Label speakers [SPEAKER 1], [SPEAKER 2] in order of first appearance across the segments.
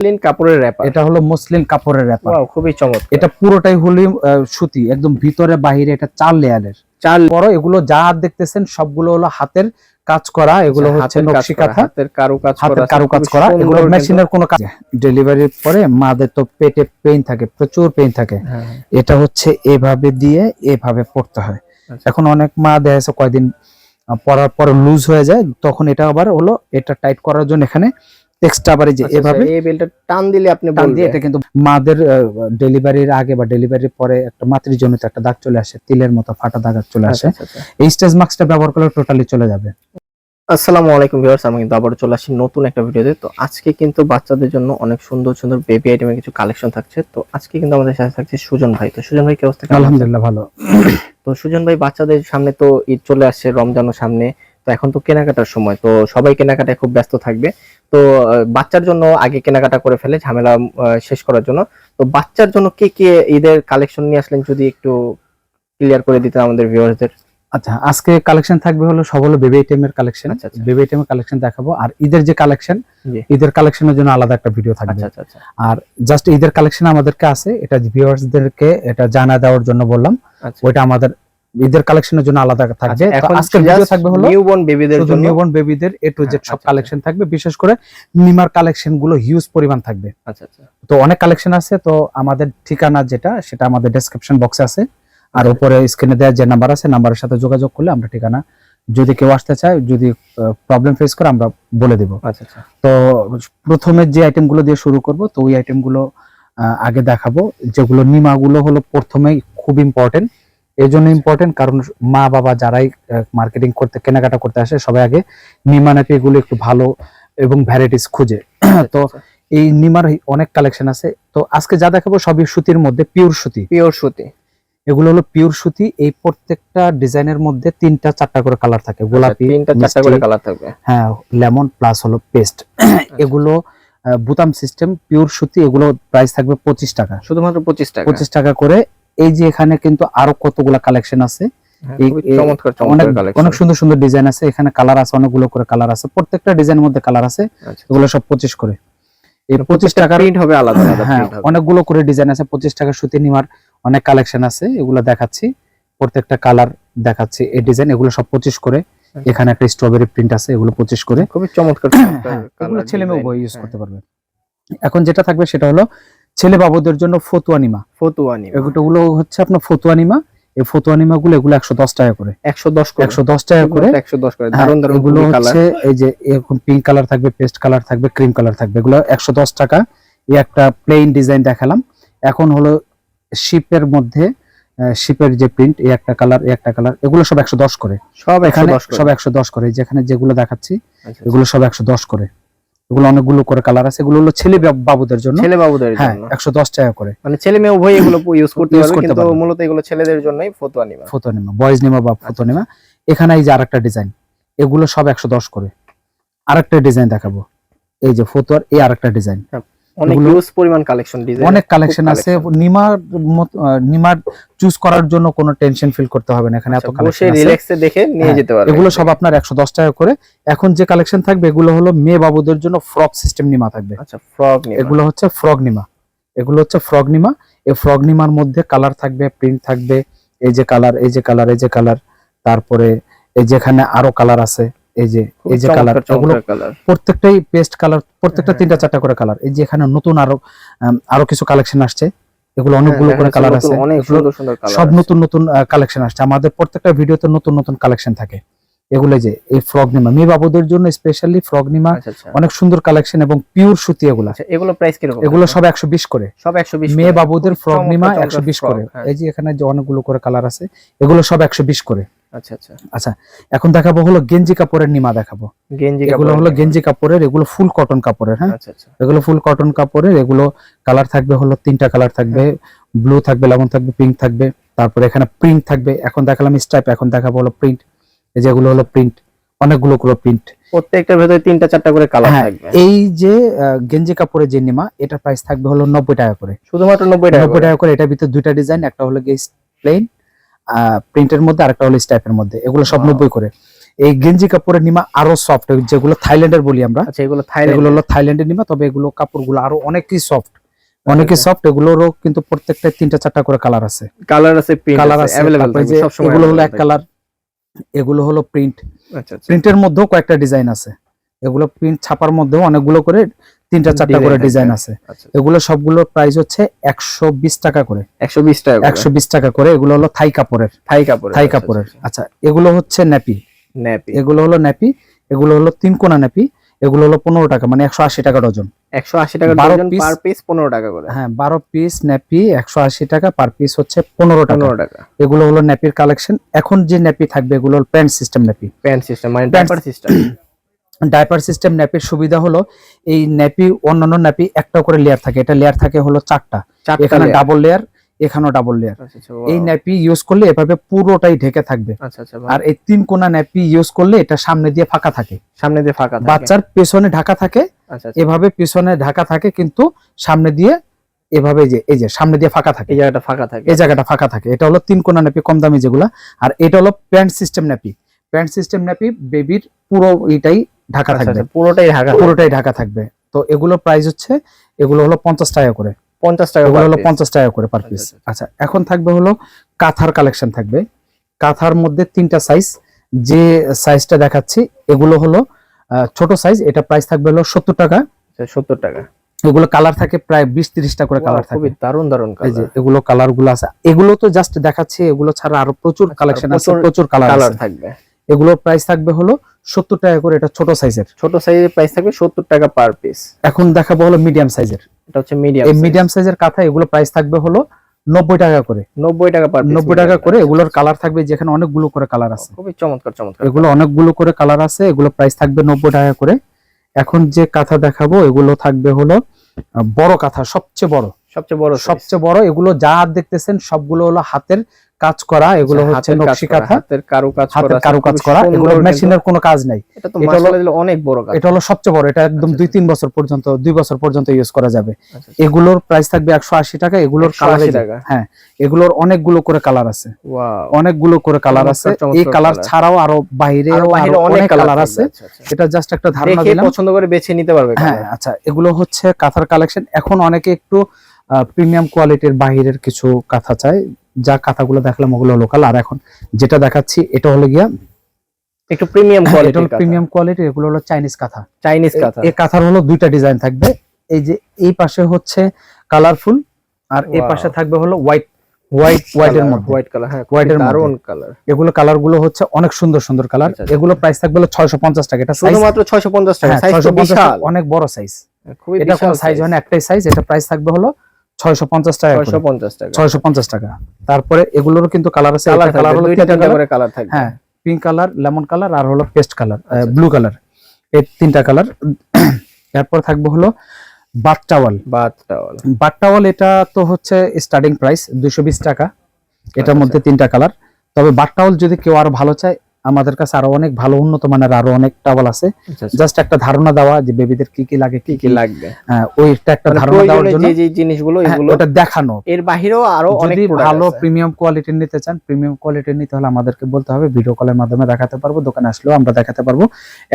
[SPEAKER 1] Muslin কাপড়ের wrapper.
[SPEAKER 2] এটা হলো মসলিন কাপড়ের র‍্যাপার।
[SPEAKER 1] ওয়াও, খুবই চমৎকার।
[SPEAKER 2] এটা পুরোটাই হলো সুতি, একদম ভিতরে বাইরে এটা 4 লেয়ারের। 4 বড়। এগুলো যা দেখতেছেন সবগুলো হলো হাতের কাজ করা, এগুলো হচ্ছে নকশি কাঁথা,
[SPEAKER 1] হাতের কারুকাজ
[SPEAKER 2] করা। এগুলো মেশিনের কোনো কাজ। ডেলিভারির পরে মাদের তো পেটে পেইন থাকে, প্রচুর পেইন থাকে। এটা হচ্ছে এভাবে দিয়ে এভাবে পড়তে হয়। এখন অনেক মা দেখেছে কয়দিন পরার পর লুজ হয়ে যায়, তখন এটা আবার হলো এটা টাইট করার জন্য এখানে এক্সট্রা আবার যে এভাবে
[SPEAKER 1] এই বেলটা টান দিলে আপনি বলবেন।
[SPEAKER 2] এটা কিন্তু মাদের ডেলিভারির আগে বা ডেলিভারির পরে একটা মাতৃজনিত একটা দাগ চলে আসে, তিলের মতো ফাটা দাগ চলে আসে। এই স্টেজ মাস্কটা ব্যবহার করলে টোটালি চলে যাবে।
[SPEAKER 1] আসসালামু আলাইকুম ভিউয়ার্স, আমি কিন্তু আবার চলে আসি নতুন একটা ভিডিওতে। তো আজকে কিন্তু বাচ্চাদের জন্য অনেক সুন্দর সুন্দর বেবি আইটেমের কিছু কালেকশন থাকছে। তো আজকে কিন্তু আমাদের সাথে থাকছে সুজন ভাই। তো সুজন ভাই কি অবস্থা?
[SPEAKER 2] আলহামদুলিল্লাহ ভালো।
[SPEAKER 1] তো সুজন ভাই, বাচ্চাদের সামনে তো ঈদ চলে আসছে, রমজানও সামনে, তো এখন তো কেনাকাটার সময়, তো সবাই কেনাকাটায় খুব ব্যস্ত থাকবে। তো বাচ্চার জন্য আগে কেনাকাটা করে ফেলে ঝামেলা শেষ করার জন্য। তো বাচ্চার জন্য কি কি ঈদের কালেকশন নিয়ে আসলেন, যদি একটু ক্লিয়ার করে দিতেন আমাদের ভিউয়ারদের।
[SPEAKER 2] আচ্ছা, আজকে কালেকশন থাকবে হলো সব হলো বেবি আইটেমের কালেকশন। বেবি আইটেমের কালেকশন দেখাবো, আর ঈদের যে কালেকশন, ঈদের কালেকশনের জন্য আলাদা একটা ভিডিও থাকবে। আর জাস্ট ঈদের কালেকশন আমাদেরকে আছে, এটা ভিউয়ার্সদেরকে এটা জানা দেওয়ার জন্য বললাম। ওইটা আমাদের ঈদের কালেকশনের জন্য আলাদা থাকবে। তো আজকের ভিডিও থাকবে হলো
[SPEAKER 1] নিউবর্ন বেবিদের জন্য,
[SPEAKER 2] নিউবর্ন বেবিদের এ টু জেড সব কালেকশন থাকবে। বিশেষ করে নিমার কালেকশন গুলো হিউজ পরিমাণ থাকবে। তো অনেক কালেকশন আছে। তো আমাদের ঠিকানা যেটা, সেটা আমাদের ডেসক্রিপশন বক্সে আছে, আর উপরে স্ক্রিনে দেওয়া যে নাম্বার আছে, নাম্বারের সাথে যোগাযোগ করলে আমরা ঠিকানা, যদি কেউ আসতে চায়, যদি প্রবলেম ফেস করে, আমরা বলে দেব। তো প্রথমে যে আইটেমগুলো দিয়ে শুরু করব, তো ওই আইটেমগুলো আগে দেখাবো। যেগুলো নিমাগুলো হলো প্রথমেই খুব ইম্পর্টেন্ট। এই জন্য ইম্পর্টেন্ট কারণ মা বাবা যারাই মার্কেটিং করতে, কেনাকাটা করতে আসে, সবাই আগে নিমা নাকি এগুলো একটু ভালো এবং ভ্যারাইটিস খুঁজে। তো এই নিমার অনেক কালেকশন আছে। তো আজকে যা দেখাবো সবই সুতির মধ্যে, পিওর সুতি। এগুলো হলো পিওর সুতি। এই প্রত্যেকটা ডিজাইনের মধ্যে 3টা-4টা করে কালার থাকে। গোলাপি
[SPEAKER 1] 3টা-4টা করে কালার থাকবে,
[SPEAKER 2] হ্যাঁ, লেমন প্লাস হলো পেস্ট। এগুলো বুতাম সিস্টেম, পিওর সুতি। এগুলো প্রাইস থাকবে 25 টাকা, শুধুমাত্র 25 টাকা করে। এই যে এখানে কিন্তু আরো কতগুলা কালেকশন আছে, অনেক সুন্দর সুন্দর ডিজাইন আছে। এখানে কালার আছে, অনেকগুলো করে কালার আছে, প্রত্যেকটা ডিজাইনের মধ্যে কালার আছে। এগুলো সব 25 করে। এই 25 টাকার
[SPEAKER 1] প্রিন্ট হবে আলাদা আলাদা,
[SPEAKER 2] হ্যাঁ, অনেকগুলো করে ডিজাইন আছে। 25 টাকা সুতি নিমার অনেক কালেকশন আছে, এগুলো দেখাচ্ছি, প্রত্যেকটা কালার দেখাচ্ছি। এই ডিজাইন এগুলো সব 25 করে। এখানে একটা স্ট্রবেরি প্রিন্ট আছে, এগুলো 25 করে।
[SPEAKER 1] খুবই চমৎকার,
[SPEAKER 2] এগুলো ছেলে মেয়ে উভয় ইউজ করতে পারবে। এখন যেটা থাকবে সেটা হলো ছেলে বাবুদের জন্য ফতুয়া নিমা। এগুলো হচ্ছে আপনার ফতুয়া নিমা। এই ফতুয়া নিমা গুলো, এগুলো 110 টাকা করে। 110 টাকা করে। এগুলো হচ্ছে এই যে এরকম পিঙ্ক কালার থাকবে, পেস্ট কালার থাকবে, ক্রিম কালার থাকবে। এগুলো 110 টাকা। এই একটা প্লেন ডিজাইন দেখালাম। এখন হলো শিপের মধ্যে, শিপের যে প্রিন্ট, এই একটা কালার, এই একটা কালার, এগুলো সব 110 করে। সব 110 করে। যেখানে যেগুলো দেখাচ্ছি এগুলো সব 110 করে। এগুলো অনেকগুলো করে কালার আছে। এগুলো হলো ছেলে বাবুদের জন্য, 110 টাকা করে।
[SPEAKER 1] মানে ছেলে মেয়ে উভয় এগুলো ইউজ করতে পারবে, কিন্তু মূলত এগুলো ছেলেদের জন্যই ফতুয়া নিমা,
[SPEAKER 2] বয়েজ নিমা বা ফতুয়া নিমা। এখানে এই যে আরেকটা ডিজাইন, এগুলো সব 110 করে। আরেকটা ডিজাইন দেখাবো, এই যে ফতুয়ার এই আরেকটা ডিজাইন।
[SPEAKER 1] অনেক হিউজ পরিমাণ কালেকশন, ডিজাইন
[SPEAKER 2] অনেক কালেকশন আছে। নিমার চুজ করার জন্য কোনো টেনশন ফিল করতে হবে না। এখানে এত কালেকশন আছে,
[SPEAKER 1] রিল্যাক্সে দেখে নিয়ে যেতে পারবেন।
[SPEAKER 2] এগুলো সব আপনার 110 টাকা করে। এখন যে কালেকশন থাকবে, এগুলো হলো মেয়ে বাবুদের জন্য ফ্রক সিস্টেম নিমা থাকবে। এগুলো হচ্ছে ফ্রক নিমা। এই ফ্রক নিমার মধ্যে কালার থাকবে, প্রিন্ট থাকবে। এই যে কালার, এই যে কালার, এই যে কালার, তারপরে এই যেখানে আরো কালার আছে, এই যে কালার, এগুলো প্রত্যেকটাই পেস্ট কালার, প্রত্যেকটা 3টা-4টা করে কালার। এই যে এখানে নতুন আরো কিছু কালেকশন আসছে, এগুলো অনেকগুলো করে কালার আছে। সব নতুন নতুন কালেকশন আসছে। আমাদের প্রত্যেকটা ভিডিওতে নতুন নতুন কালেকশন থাকে। এগুলো যে এই ফ্রক নিমা, মেয়ে বাবুদের জন্য স্পেশালি ফ্রক নিমা, অনেক সুন্দর কালেকশন এবং পিওর সুতি।
[SPEAKER 1] এগুলো প্রাইস কিরকম?
[SPEAKER 2] এগুলো সব 120 করে। মেয়ে বাবুদের ফ্রক নিমা 120 করে। এই যে এখানে যে অনেকগুলো করে কালার আছে, এগুলো সব 120 করে। আচ্ছা, এখন দেখাবো হলো গেঞ্জি কাপড়ের নিমা দেখাবো। এগুলো হলো গেঞ্জি কাপড়ের, এগুলো ফুল কটন কাপড়ের। হ্যাঁ, এগুলো ফুল কটন কাপড়ের। এগুলো কালার থাকবে হলো 3টা কালার থাকবে, ব্লু থাকবে, লেমন থাকবে, পিঙ্ক থাকবে, তারপরে এখানে প্রিন্ট থাকবে। এখন দেখালাম স্ট্রাইপ, এখন দেখাবো হলো প্রিন্ট। এই যেগুলো হলো প্রিন্ট, অনেকগুলো করে প্রিন্ট,
[SPEAKER 1] প্রত্যেকটার ভেতরে 3টা-4টা করে কালার থাকবে।
[SPEAKER 2] এই যে গেঞ্জি কাপড়ের যে নিমা, এটা প্রাইস থাকবে হলো 90 টাকা করে,
[SPEAKER 1] শুধুমাত্র 90
[SPEAKER 2] টাকা করে। এটার ভিতরে 2টা ডিজাইন, একটা হলো প্লেন প্রিন্টের মধ্যে, আরেকটা হলো স্ট্রাইপের মধ্যে। এগুলো সব 90 করে। এই গেঞ্জি কাপড়ের নিমা আরো সফট, যেগুলো থাইল্যান্ডের বলি আমরা।
[SPEAKER 1] আচ্ছা, এগুলো
[SPEAKER 2] এগুলো হলো থাইল্যান্ডের নিমা, তবে এগুলো কাপড়গুলো আরো অনেকই সফট, অনেকই সফট। এগুলোরও কিন্তু প্রত্যেকটা 3টা 4টা করে কালার আছে,
[SPEAKER 1] কালার আছে, প্রিন্ট
[SPEAKER 2] কালার
[SPEAKER 1] আছে,
[SPEAKER 2] আছে।
[SPEAKER 1] अवेलेबल
[SPEAKER 2] তারপরে
[SPEAKER 1] থাকবে
[SPEAKER 2] যে
[SPEAKER 1] সব সময়।
[SPEAKER 2] এগুলো হলো এক কালার, এগুলো হলো প্রিন্ট।
[SPEAKER 1] আচ্ছা আচ্ছা,
[SPEAKER 2] প্রিন্টের মধ্যেও কয়েকটা ডিজাইন আছে, এগুলো প্রিন্ট ছাপার মধ্যেও অনেকগুলো করে 3টা 4টা করে ডিজাইন আছে।
[SPEAKER 1] আচ্ছা,
[SPEAKER 2] এগুলো সবগুলোর প্রাইস হচ্ছে 120 টাকা করে,
[SPEAKER 1] 120 টাকা করে।
[SPEAKER 2] 120 টাকা করে। এগুলো হলো থাই কাপড়ের,
[SPEAKER 1] থাই কাপড়,
[SPEAKER 2] থাই কাপড়ের। আচ্ছা, এগুলো হচ্ছে ন্যাপি,
[SPEAKER 1] নেপি,
[SPEAKER 2] এগুলো হলো ন্যাপি, এগুলো হলো 3 কোনা ন্যাপি। এগুলো হলো 15 টাকা, মানে 180 টাকা ডজন।
[SPEAKER 1] 180 টাকা
[SPEAKER 2] 12
[SPEAKER 1] ডজন,
[SPEAKER 2] piece,
[SPEAKER 1] পার পিস 15 টাকা করে।
[SPEAKER 2] হ্যাঁ 12 পিস ন্যাপি 180 টাকা, পার পিস হচ্ছে 15 টাকা।
[SPEAKER 1] 15 টাকা।
[SPEAKER 2] এগুলো হলো ন্যাপির কালেকশন। এখন যে ন্যাপি থাকবে এগুলো হলো pant system nappy,
[SPEAKER 1] pant system মানে
[SPEAKER 2] pant
[SPEAKER 1] diaper system.
[SPEAKER 2] Diaper system ন্যাপির সুবিধা হলো এই ন্যাপি অন্যান্য ন্যাপি একটা করে লেয়ার থাকে, এটা লেয়ার থাকে হলো 4টা, এখানে ডাবল লেয়ার, এখানেও ডাবল লেয়ার।
[SPEAKER 1] আচ্ছা আচ্ছা,
[SPEAKER 2] এই ন্যাপি ইউজ করলে এভাবে পুরোটাই ঢেকে থাকবে।
[SPEAKER 1] আচ্ছা আচ্ছা,
[SPEAKER 2] আর এই 3 কোনা ন্যাপি ইউজ করলে এটা সামনে দিয়ে ফাঁকা থাকে,
[SPEAKER 1] সামনে দিয়ে ফাঁকা থাকে।
[SPEAKER 2] বাচ্চার পেছনে ঢাকা থাকে,
[SPEAKER 1] আচ্ছা আচ্ছা,
[SPEAKER 2] এভাবে পেছনে ঢাকা থাকে, কিন্তু সামনে দিয়ে এভাবে এই যে সামনে দিয়ে ফাঁকা থাকে,
[SPEAKER 1] এই জায়গাটা ফাঁকা থাকে।
[SPEAKER 2] এই জায়গাটা ফাঁকা থাকে। এটা হলো 3 কোনা ন্যাপি কম দামি যেগুলা। আর এটা হলো pant system nappy. Pant system nappy বেবির পুরো এটাই ঢাকা
[SPEAKER 1] আচ্ছা
[SPEAKER 2] থাকবে,
[SPEAKER 1] আচ্ছা, পুরোটাই ঢাকা,
[SPEAKER 2] পুরোটাই ঢাকা থাকবে। তো এগুলো প্রাইস হচ্ছে, এগুলো হলো 50 টাকা করে,
[SPEAKER 1] 50 টাকা।
[SPEAKER 2] এগুলো হলো
[SPEAKER 1] per piece।
[SPEAKER 2] 50 টাকা করে পার পিস।
[SPEAKER 1] আচ্ছা,
[SPEAKER 2] আচ্ছা, এখন থাকবে হলো কাঁথার কালেকশন থাকবে। কাঁথার মধ্যে 3টা সাইজ, যে সাইজটা দেখাচ্ছি এগুলো হলো ছোট সাইজ, এটা প্রাইস থাকবে হলো 70 টাকা।
[SPEAKER 1] আচ্ছা, 70 টাকা।
[SPEAKER 2] এগুলো কালার থাকে প্রায় 20-30টা করে কালার থাকে।
[SPEAKER 1] খুবই দারুণ দারুণ
[SPEAKER 2] এই যে
[SPEAKER 1] কালার।
[SPEAKER 2] এগুলো কালার গুলো আছে, এগুলো তো জাস্ট দেখাচ্ছি, এগুলো ছাড়া আরো প্রচুর কালেকশন আছে, প্রচুর কালার
[SPEAKER 1] কালার
[SPEAKER 2] আছে।
[SPEAKER 1] থাকবে।
[SPEAKER 2] এগুলোর প্রাইস থাকবে হলো 70 টাকা করে, এটা ছোট সাইজের।
[SPEAKER 1] ছোট সাইজের প্রাইস থাকবে 70 টাকা পার পিস।
[SPEAKER 2] এখন দেখাবো হলো মিডিয়াম সাইজের।
[SPEAKER 1] এটা হচ্ছে মিডিয়াম।
[SPEAKER 2] এই মিডিয়াম সাইজের কাঁথা, এগুলো প্রাইস থাকবে হলো 90 টাকা করে,
[SPEAKER 1] 90 টাকা পার পিস।
[SPEAKER 2] 90 টাকা করে। এগুলোর কালার থাকবে, যেখানে অনেকগুলো করে কালার আছে,
[SPEAKER 1] খুবই চমৎকার চমৎকার।
[SPEAKER 2] এগুলো অনেকগুলো করে কালার আছে। এগুলো প্রাইস থাকবে 90 টাকা করে। এখন যে কাঁথা দেখাবো এগুলো থাকবে হলো বড় কাঁথা, সবচেয়ে বড়,
[SPEAKER 1] সবচেয়ে বড় size।
[SPEAKER 2] সবচেয়ে বড়। এগুলো যা দেখতেছেন সবগুলো হলো হাতের কাজ করা, এগুলো
[SPEAKER 1] আচ্ছা,
[SPEAKER 2] হচ্ছে
[SPEAKER 1] হাতের কাজ
[SPEAKER 2] নকশি
[SPEAKER 1] করা,
[SPEAKER 2] কাঁথা,
[SPEAKER 1] হাতের কারুকাজ করা,
[SPEAKER 2] হাতের কারুকাজ
[SPEAKER 1] খুবই
[SPEAKER 2] করা।
[SPEAKER 1] সুন্দর
[SPEAKER 2] এগুলো
[SPEAKER 1] কিন্তু।
[SPEAKER 2] মেশিনের কোনো কাজ নাই।
[SPEAKER 1] এটা তো
[SPEAKER 2] এটা হলো-
[SPEAKER 1] মাশাআল্লাহ অনেক বড় কাজ।
[SPEAKER 2] এটা হলো সবচেয়ে বড়, এটা একদম 2-3 বছর পর্যন্ত, 2 বছর পর্যন্ত ইউজ করা যাবে।
[SPEAKER 1] আচ্ছা,
[SPEAKER 2] এগুলোর প্রাইস থাকবে 180 টাকা। এগুলোর
[SPEAKER 1] 180
[SPEAKER 2] কালার,
[SPEAKER 1] টাকা।
[SPEAKER 2] হ্যাঁ এগুলোর অনেকগুলো করে কালার আছে,
[SPEAKER 1] ওয়াও,
[SPEAKER 2] অনেকগুলো করে কালার আছে।
[SPEAKER 1] চমৎকার
[SPEAKER 2] এই কালার
[SPEAKER 1] colour।
[SPEAKER 2] ছাড়াও আরো বাইরে
[SPEAKER 1] আরো বাহিরে অনেক
[SPEAKER 2] কালার
[SPEAKER 1] থাকবে।
[SPEAKER 2] আছে।
[SPEAKER 1] আচ্ছা, আচ্ছা।
[SPEAKER 2] এটা জাস্ট একটা ধারণা
[SPEAKER 1] দেখে
[SPEAKER 2] দিলাম।
[SPEAKER 1] পছন্দ করে বেছে নিতে পারবে
[SPEAKER 2] হ্যাঁ
[SPEAKER 1] colour।
[SPEAKER 2] আচ্ছা, এগুলো হচ্ছে কাঁথার কালেকশন। এখন অনেকে একটু প্রিমিয়াম কোয়ালিটির বাহিরের কিছু কাঁথা চায়, যা কাঁথাগুলো দেখলাম ওগুলো লোকাল। আর এখন যেটা দেখাচ্ছি এটা হলো গিয়া
[SPEAKER 1] একটু প্রিমিয়াম
[SPEAKER 2] এটা
[SPEAKER 1] কোয়ালিটি।
[SPEAKER 2] হলো প্রিমিয়াম কোয়ালিটি, এগুলো হলো চাইনিজ কাঁথা।
[SPEAKER 1] চাইনিজ কাঁথা।
[SPEAKER 2] এই কাঁথার হলো 2টা ডিজাইন থাকবে। এই যে এই পাশে হচ্ছে কালারফুল, আর এই
[SPEAKER 1] Wow.
[SPEAKER 2] পাশে থাকবে হলো হোয়াইটের মধ্যে,
[SPEAKER 1] হোয়াইট কালার। হ্যাঁ,
[SPEAKER 2] White এর
[SPEAKER 1] দারুণ
[SPEAKER 2] মধ্যে।
[SPEAKER 1] কালার।
[SPEAKER 2] এগুলো কালার গুলো হচ্ছে অনেক সুন্দর সুন্দর কালার।
[SPEAKER 1] আচ্ছা, আচ্ছা।
[SPEAKER 2] এগুলো প্রাইস থাকবে হলো 650 টাকা। এটা সাইজ
[SPEAKER 1] শুধুমাত্র 650 টাকা। সাইজ তো
[SPEAKER 2] 650
[SPEAKER 1] বিশাল।
[SPEAKER 2] অনেক বড় সাইজ।
[SPEAKER 1] খুবই
[SPEAKER 2] এটা
[SPEAKER 1] বিশাল
[SPEAKER 2] কোনো সাইজ হয় না, একটাই সাইজ। এটা প্রাইস থাকবে হলো 650 টাকা করে।
[SPEAKER 1] 650 টাকা।
[SPEAKER 2] 650 টাকা। তারপরে এগুলোরও কিন্তু কালার আছে।
[SPEAKER 1] কালার
[SPEAKER 2] কালার হলো 3টা
[SPEAKER 1] তিনটা
[SPEAKER 2] কালার,
[SPEAKER 1] করে কালার থাকবে।
[SPEAKER 2] হ্যাঁ পিঙ্ক কালার, লেমন কালার, আর হলো পেস্ট কালার,
[SPEAKER 1] আচ্ছা,
[SPEAKER 2] ব্লু কালার। এই 3টা কালার। এরপর থাকবে হলো bath towel.
[SPEAKER 1] Bath towel.
[SPEAKER 2] Bath towel এটা তো হচ্ছে স্টার্টিং প্রাইস 220 টাকা। এটার মধ্যে 3টা কালার। তবে বাথ টাওয়াল যদি কেউ আরো ভালো চায়, আমাদের কাছে আরো অনেক ভালো উন্নত মানের আরো অনেক টাওয়াল আছে।
[SPEAKER 1] আচ্ছা,
[SPEAKER 2] জাস্ট একটা ধারণা দেওয়া যে বেবিদের কি কি লাগে, কি
[SPEAKER 1] কি লাগবে,
[SPEAKER 2] ওইটা একটা
[SPEAKER 1] মানে
[SPEAKER 2] ধারণা দেওয়ার
[SPEAKER 1] প্রয়োজনে
[SPEAKER 2] জন্য
[SPEAKER 1] যে যে জিনিসগুলো
[SPEAKER 2] হ্যাঁ,
[SPEAKER 1] এগুলো
[SPEAKER 2] ওটা দেখানো।
[SPEAKER 1] এর বাহিরেও আরো অনেক
[SPEAKER 2] যদি
[SPEAKER 1] product
[SPEAKER 2] ভালো
[SPEAKER 1] আছে।
[SPEAKER 2] প্রিমিয়াম কোয়ালিটির নিতে চান, প্রিমিয়াম কোয়ালিটির নিতে হলে আমাদেরকে বলতে হবে, ভিডিও কলের মাধ্যমে দেখাতে পারবো, দোকানে আসলেও আমরা দেখাতে পারবো।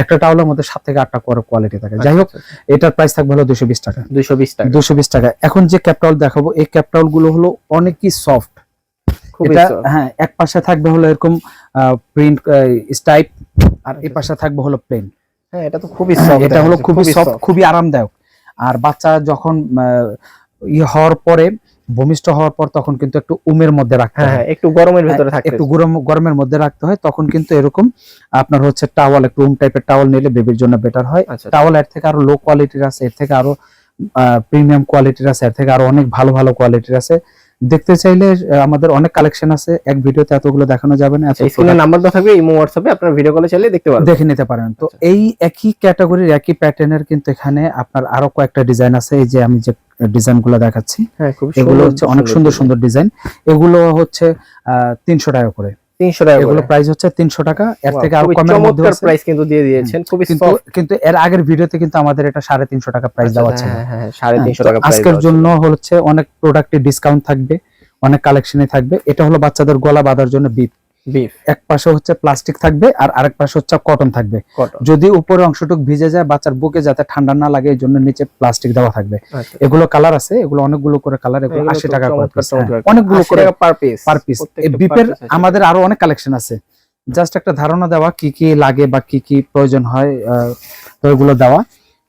[SPEAKER 2] একটা টাওয়ালের মধ্যে 7 থেকে 8টা করে কোয়ালিটি থাকে। যাই হোক, এটার প্রাইস থাকবে হলো 220 টাকা।
[SPEAKER 1] 220 টাকা।
[SPEAKER 2] 220 টাকা। এখন যে ক্যাপ টাওয়াল দেখাবো, এই ক্যাপ টাওয়াল গুলো হলো অনেকই সফট।
[SPEAKER 1] খুবই
[SPEAKER 2] এটা
[SPEAKER 1] soft।
[SPEAKER 2] হ্যাঁ, এক পাশে থাকবে হলো এরকম প্রিন্ট স্টাইপ, আর এই পাশে থাকবে হলো প্লেন।
[SPEAKER 1] হ্যাঁ, এটা তো খুবই সফট।
[SPEAKER 2] এটা হলো খুবই সফট, খুবই আরামদায়ক। আর বাচ্চা যখন হওয়ার পরে, ভূমিষ্ঠ হওয়ার পর, তখন কিন্তু একটু উমের মধ্যে রাখতে হয়,
[SPEAKER 1] হ্যাঁ, একটু গরমের ভিতরে থাকতে
[SPEAKER 2] একটু গরমের মধ্যে রাখতে হয়। তখন কিন্তু এরকম আপনার হচ্ছে টাওয়াল, একটু উম টাইপের টাওয়াল নিলে বেবির জন্য বেটার হয়।
[SPEAKER 1] আচ্ছা,
[SPEAKER 2] টাওয়াল এর থেকে আরো লো কোয়ালিটির আছে, এর থেকে আরো প্রিমিয়াম কোয়ালিটির আছে, এর থেকে আরো অনেক ভালো ভালো কোয়ালিটির আছে। দেখতে চাইলে আমাদের অনেক কালেকশন আছে, এক ভিডিওতে এতগুলো দেখানো যাবে না।
[SPEAKER 1] স্ক্রিনে নাম্বার দেওয়া থাকবে, ইমো হোয়াটসঅ্যাপে আপনারা ভিডিও কলে চাইলে দেখতে পারবেন,
[SPEAKER 2] দেখে নিতে পারেন। তো এই একই ক্যাটাগরির, একই প্যাটার্নের কিন্তু এখানে আপনার আরো কয়েকটা ডিজাইন আছে। এই যে আমি যে ডিজাইন গুলো দেখাচ্ছি,
[SPEAKER 1] হ্যাঁ, খুব
[SPEAKER 2] এগুলো হচ্ছে অনেক সুন্দর সুন্দর ডিজাইন। এগুলো হচ্ছে 300 টাকা করে।
[SPEAKER 1] 300 টাকা
[SPEAKER 2] এগুলো
[SPEAKER 1] করে।
[SPEAKER 2] প্রাইস হচ্ছে 300 টাকা। এর
[SPEAKER 1] Wow,
[SPEAKER 2] থেকে আরো
[SPEAKER 1] খুবই
[SPEAKER 2] কমের মধ্যে
[SPEAKER 1] চমৎকার
[SPEAKER 2] আছে।
[SPEAKER 1] প্রাইস কিন্তু দিয়ে দিয়েছেন, খুবই সফট।
[SPEAKER 2] কিন্তু এর আগের ভিডিওতে কিন্তু আমাদের এটা 350 টাকা প্রাইস দেওয়া ছিল।
[SPEAKER 1] হ্যাঁ হ্যাঁ, 350
[SPEAKER 2] তো
[SPEAKER 1] টাকা প্রাইস।
[SPEAKER 2] আজকের জন্য হচ্ছে অনেক প্রোডাক্টে ডিসকাউন্ট থাকবে, অনেক কালেকশনে থাকবে। এটা হলো বাচ্চাদের গলা বাঁধার জন্য বিপ।
[SPEAKER 1] বিফ
[SPEAKER 2] এক পাশে হচ্ছে প্লাস্টিক থাকবে আর আরেক পাশে হচ্ছে কটন থাকবে।
[SPEAKER 1] কটন।
[SPEAKER 2] যদি উপরে অংশটুকু ভিজে যায় বাচ্চার বুকে যাতে ঠান্ডা না লাগে এই জন্য নিচে প্লাস্টিক দেওয়া থাকবে।
[SPEAKER 1] আচ্ছা।
[SPEAKER 2] এগুলো কালার আছে, এগুলো অনেকগুলো করে কালার, এগুলো 80 টাকা করে piece,
[SPEAKER 1] চমৎকার।
[SPEAKER 2] অনেকগুলো করে
[SPEAKER 1] পার পিস।
[SPEAKER 2] Per piece. এই বিপের আমাদের আরো অনেক কালেকশন আছে, জাস্ট একটা ধারণা দেওয়া কি কি লাগে বা কি কি প্রয়োজন হয়, তো এগুলো দেওয়া।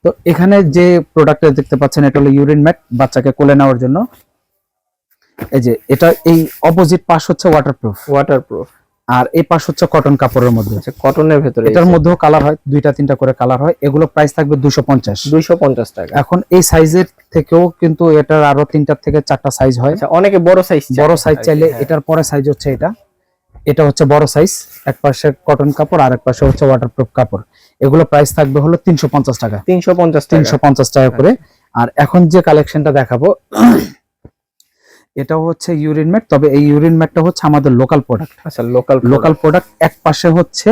[SPEAKER 2] তো এখানে যে প্রোডাক্ট দেখতে পাচ্ছেন এটা হলো ইউরিন ম্যাট, বাচ্চাকে কোলে নেওয়ার জন্য। এই যে এটা এই অপোজিট পাশ হচ্ছে ওয়াটারপ্রুফ আর এই পাশ হচ্ছে কটন কাপড়ের মধ্যে।
[SPEAKER 1] আচ্ছা, কটনের ভিতরে
[SPEAKER 2] এটার মধ্যেও কালার হয়, দুইটা তিনটা করে কালার হয়। এগুলো প্রাইস থাকবে 250
[SPEAKER 1] টাকা।
[SPEAKER 2] এখন এই সাইজের থেকেও কিন্তু এটার আরো 3টা থেকে 4টা সাইজ হয়।
[SPEAKER 1] আচ্ছা, অনেকে বড় সাইজ
[SPEAKER 2] চাইলে এটার পরে সাইজ হচ্ছে এটা হচ্ছে বড় সাইজ, এক পাশে কটন কাপড় আর এক পাশে হচ্ছে ওয়াটারপ্রুফ কাপড়। এগুলো প্রাইস থাকবে হলো 350 টাকা। 350 টাকা করে। আর এখন যে কালেকশনটা দেখাবো এটা হচ্ছে ইউরিন ম্যাট, তবে এই ইউরিন ম্যাটটা হচ্ছে আমাদের লোকাল প্রোডাক্ট।
[SPEAKER 1] আচ্ছা, লোকাল প্রোডাক্ট।
[SPEAKER 2] এক পাশে হচ্ছে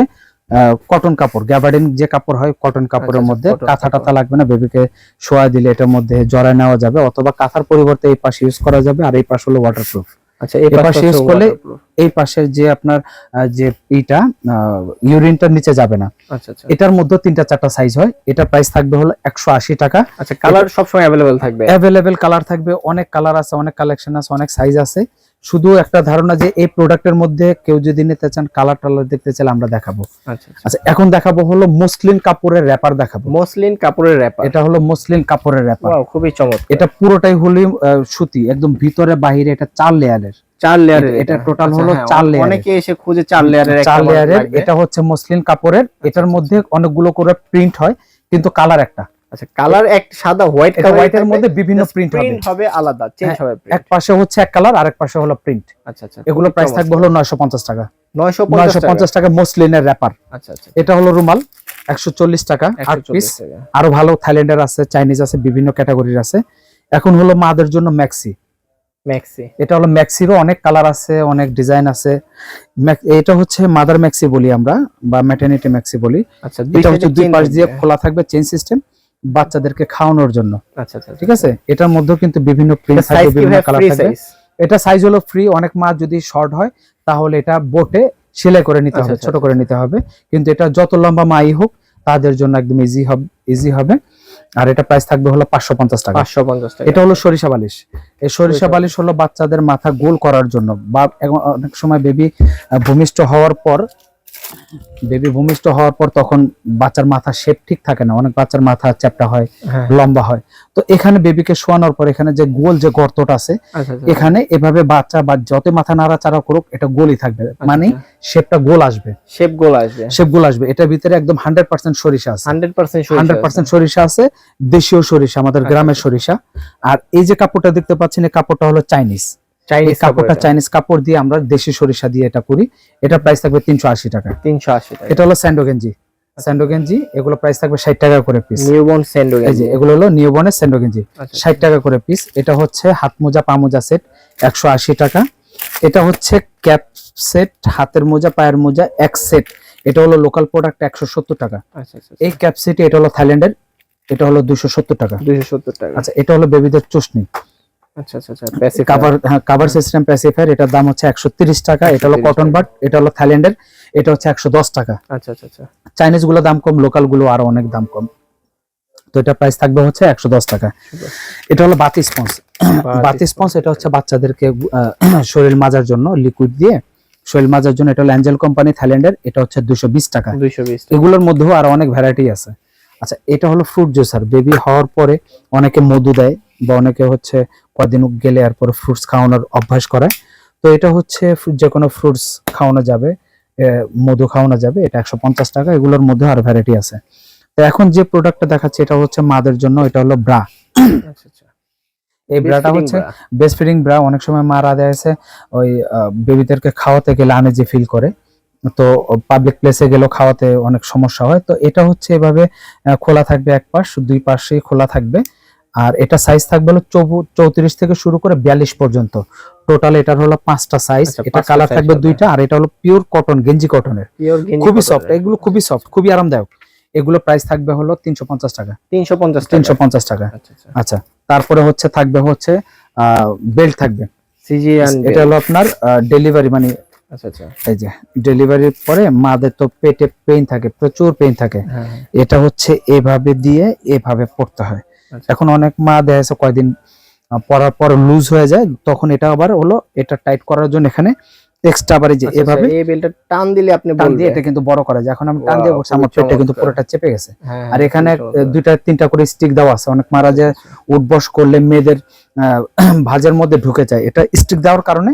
[SPEAKER 2] কটন কাপড়, গ্যাবার্ডিন যে কাপড় হয় কটন কাপড়ের মধ্যে, কাঁথা টাথা লাগবে না, বেবিকে শোয়া দিলে এটার মধ্যে জড়ায় নেওয়া যাবে, অথবা কাঁথার পরিবর্তে এই পাশে ইউজ করা যাবে। আর এই পাশ হলো ওয়াটারপ্রুফ।
[SPEAKER 1] আচ্ছা, এই পাশে ইউজ করলে
[SPEAKER 2] এই পাশের যে আপনার যে ইউরিনটা নিচে যাবে না।
[SPEAKER 1] আচ্ছা,
[SPEAKER 2] এটার মধ্যে 3টা 4টা সাইজ হয়। এটা প্রাইস থাকবে হলো 180 টাকা।
[SPEAKER 1] আচ্ছা, কালার সব সময় अवेलेबल
[SPEAKER 2] কালার থাকবে, অনেক কালার আছে, অনেক কালেকশন আছে, অনেক সাইজ আছে। শুধু একটা ধারণা যে এই প্রোডাক্টের মধ্যে কেউ যদি নিতে চান, কালার টালার দেখতে চাইলে আমরা দেখাবো। আচ্ছা, এখন দেখাবো হলো মসলিন কাপড়ের র‍্যাপার দেখাবো। এটা হলো মসলিন কাপড়ের র‍্যাপার।
[SPEAKER 1] ওয়াও, খুবই চমৎকার।
[SPEAKER 2] এটা পুরোটাই হলো সুতি, একদম ভিতরে বাহিরে এটা 4 লেয়ারের। এটা টোটাল হলো 4 লেয়ার।
[SPEAKER 1] অনেকে এসে খুঁজে 4 লেয়ারের
[SPEAKER 2] এটা হচ্ছে মসলিন কাপড়ের। এটার মধ্যে অনেকগুলো করে প্রিন্ট হয়, কিন্তু কালার একটা।
[SPEAKER 1] আচ্ছা, কালার এক সাদা
[SPEAKER 2] হোয়াইটের মধ্যে বিভিন্ন প্রিন্ট
[SPEAKER 1] হবে আলাদা, চেঞ্জ হবে।
[SPEAKER 2] এক পাশে হচ্ছে এক কালার, আরেক পাশে হলো প্রিন্ট।
[SPEAKER 1] আচ্ছা,
[SPEAKER 2] এগুলো প্রাইস থাকবে হলো 950 টাকা।
[SPEAKER 1] 950
[SPEAKER 2] টাকা মসলিনের র‍্যাপার।
[SPEAKER 1] আচ্ছা।
[SPEAKER 2] এটা হলো রুমাল, 140 টাকা 8 পিস। আরো ভালো থাইল্যান্ডের আছে, চাইনিজ আছে, বিভিন্ন ক্যাটাগরির আছে। এখন হলো মাদের জন্য ম্যাক্সি। এটা হলো ম্যাক্সিরও অনেক কালার আছে, অনেক ডিজাইন আছে। এটা হচ্ছে মাদার ম্যাক্সি বলি আমরা, বা ম্যাটারনিটি ম্যাক্সি বলি।
[SPEAKER 1] আচ্ছা,
[SPEAKER 2] এটা হচ্ছে দুই পাশ দিয়ে খোলা থাকবে, চেইন সিস্টেম, বাচ্চাদেরকে খাওয়ানোর জন্য।
[SPEAKER 1] আচ্ছা,
[SPEAKER 2] ঠিক আছে। এটার মধ্যে কিন্তু বিভিন্ন প্রিন্ট থাকবে, বিভিন্ন কালার থাকবে। এটা সাইজ হলো ফ্রি। অনেক মা যদি শর্ট হয় তাহলে এটা বোটে সেলাই করে নিতে হবে, ছোট করে নিতে হবে। কিন্তু এটা যত লম্বা মাই হোক তাদের জন্য একদম ইজি হবে। আর এটা প্রাইস থাকবে হলো 550 টাকা। এটা হলো সরিষা বালিশ। এই সরিষা বালিশ হলো বাচ্চাদের মাথা গোল করার জন্য, বা অনেক সময় বেবি ভূমিষ্ঠ হওয়ার পর তখন বাচ্চার মাথা শেপ ঠিক থাকে না, অনেক বাচ্চার মাথা চ্যাপ্টা হয়, লম্বা হয়। তো এখানে বেবিকে শোয়ানোর পর এখানে যে গোল যে গর্তটা আছে, এখানে এভাবে বাচ্চা বা যত মাথা নাড়াচাড়া করুক এটা গোলই থাকবে, মানে শেপটা গোল আসবে। এটার ভিতরে একদম 100% সরিষা আছে। 100% সরিষা আছে, দেশীয় সরিষা, আমাদের গ্রামের সরিষা। আর এই যে কাপড়টা দেখতে পাচ্ছেন, এই কাপড়টা হলো চাইনিজ কাপড়টা, চাইনিজ কাপড় দিয়ে আমরা দেশি সরিষা দিয়ে এটা করি। এটা প্রাইস থাকবে 380 টাকা। এটা হলো স্যান্ডো গেঞ্জি। এগুলো প্রাইস থাকবে 60 টাকা করে পিস।
[SPEAKER 1] নিউবর্ন স্যান্ডো গেঞ্জি,
[SPEAKER 2] এগুলো হলো নিউবর্নের স্যান্ডো গেঞ্জি, 60 টাকা করে পিস। এটা হচ্ছে হাত মোজা পা মোজা সেট, 180 টাকা। এটা হচ্ছে ক্যাপ সেট, হাতের মোজা পায়ের মোজা এক সেট। এটা হলো লোকাল প্রোডাক্ট, 170 টাকা। এই ক্যাপ সেট, এটা হলো থাইল্যান্ডের, এটা হলো 270 টাকা। আচ্ছা, এটা হলো বেবিদের চুসনি। কভার সিস্টেম প্যাসিফায়ার, এটার দাম হচ্ছে 130 টাকা। এটা হলো কটন বাট, এটা হলো থাইল্যান্ডের, এটা হচ্ছে 110 টাকা। চাইনিজ গুলো দাম কম, লোকাল গুলো আরো অনেক দাম কম। তো এটা প্রাইস থাকবে হচ্ছে 110 টাকা। এটা হলো বাতি স্পঞ্জ। এটা হচ্ছে বাচ্চাদেরকে শরীর মাজার জন্য, লিকুইড দিয়ে শরীর মাজার জন্য। এটা হলো অ্যাঞ্জেল কোম্পানি, থাইল্যান্ডের। এটা হচ্ছে 220 টাকা। এগুলোর মধ্যেও আরো অনেক ভ্যারাইটি আছে। আচ্ছা, এটা হলো ফ্রুট জুসার। বেবি হওয়ার পরে অনেকে মধু দেয়, বা অনেকে হচ্ছে কয়েকদিন গেলে আর পরে ফ্রুটস খাওয়ানোর অভ্যাস করে। তো এটা হচ্ছে যে কোনো ফ্রুটস খাওয়ানো যাবে, মধু খাওয়ানো যাবে। এটা 150 টাকা। এগুলোর মধ্যে আরো ভ্যারাইটি আছে। তো এখন যে প্রোডাক্টটা দেখাচ্ছি এটা হচ্ছে মাদের জন্য। এটা হলো ব্রা। এই ব্রাটা হচ্ছে বেস্ট ফিডিং ব্রা। অনেক সময় মারা দেয় ওই বেবিদেরকে খাওয়াতে গেলে আনইজি ফিল করে, তো পাবলিক প্লেসে গেলেও খাওয়াতে অনেক সমস্যা হয়। তো এটা হচ্ছে এভাবে খোলা থাকবে, এক পাশ, দুই পাশেই খোলা থাকবে। আর এটা সাইজ থাকবে হলো 34 থেকে শুরু করে 42 পর্যন্ত। টোটাল এটার হলো 5টা সাইজ। এটা কালার থাকবে 2টা। আর এটা হলো পিওর কটন, গেঞ্জি কটনের, খুবই সফট। এগুলো খুবই সফট, খুবই আরামদায়ক। এগুলো প্রাইস থাকবে হলো 350 টাকা। 350 টাকা। আচ্ছা, তারপরে থাকবে বেল্ট থাকবে।
[SPEAKER 1] সিজিয়ান,
[SPEAKER 2] এটা হলো আপনার ডেলিভারি, মানে
[SPEAKER 1] আচ্ছা আচ্ছা।
[SPEAKER 2] এই যে ডেলিভারির পরে মাদের তো পেটে পেইন থাকে, প্রচুর পেইন থাকে,
[SPEAKER 1] হ্যাঁ
[SPEAKER 2] এটা হচ্ছে এভাবে দিয়ে এভাবে পড়তে হয়।
[SPEAKER 1] আচ্ছা।
[SPEAKER 2] এখন অনেক মা দেখা যাচ্ছে কয়দিন পরার পর লুজ হয়ে যায়, তখন এটা আবার হলো এটা টাইট করার জন্য এখানে এক্সট্রা আবার এই যে
[SPEAKER 1] আচ্ছা,
[SPEAKER 2] এভাবে
[SPEAKER 1] এই বেলটা টান দিলে আপনি
[SPEAKER 2] টান
[SPEAKER 1] বলবে
[SPEAKER 2] দিয়ে এটা কিন্তু বড় করা যায়। এখন আমি টান দিয়ে
[SPEAKER 1] Wow,
[SPEAKER 2] করছি, আমার
[SPEAKER 1] খুবই
[SPEAKER 2] পেটটা কিন্তু
[SPEAKER 1] চমৎকার।
[SPEAKER 2] পুরোটা চেপে গেছে।
[SPEAKER 1] হ্যাঁ,
[SPEAKER 2] আর এখানে
[SPEAKER 1] খুবই চমৎকার।
[SPEAKER 2] দুইটা তিনটা করে স্টিক দেওয়া আছে, অনেক মারা যে উঠবস করলে মেয়েদের ভাঁজের মধ্যে ঢুকে যায়, এটা স্টিক দেওয়ার কারণে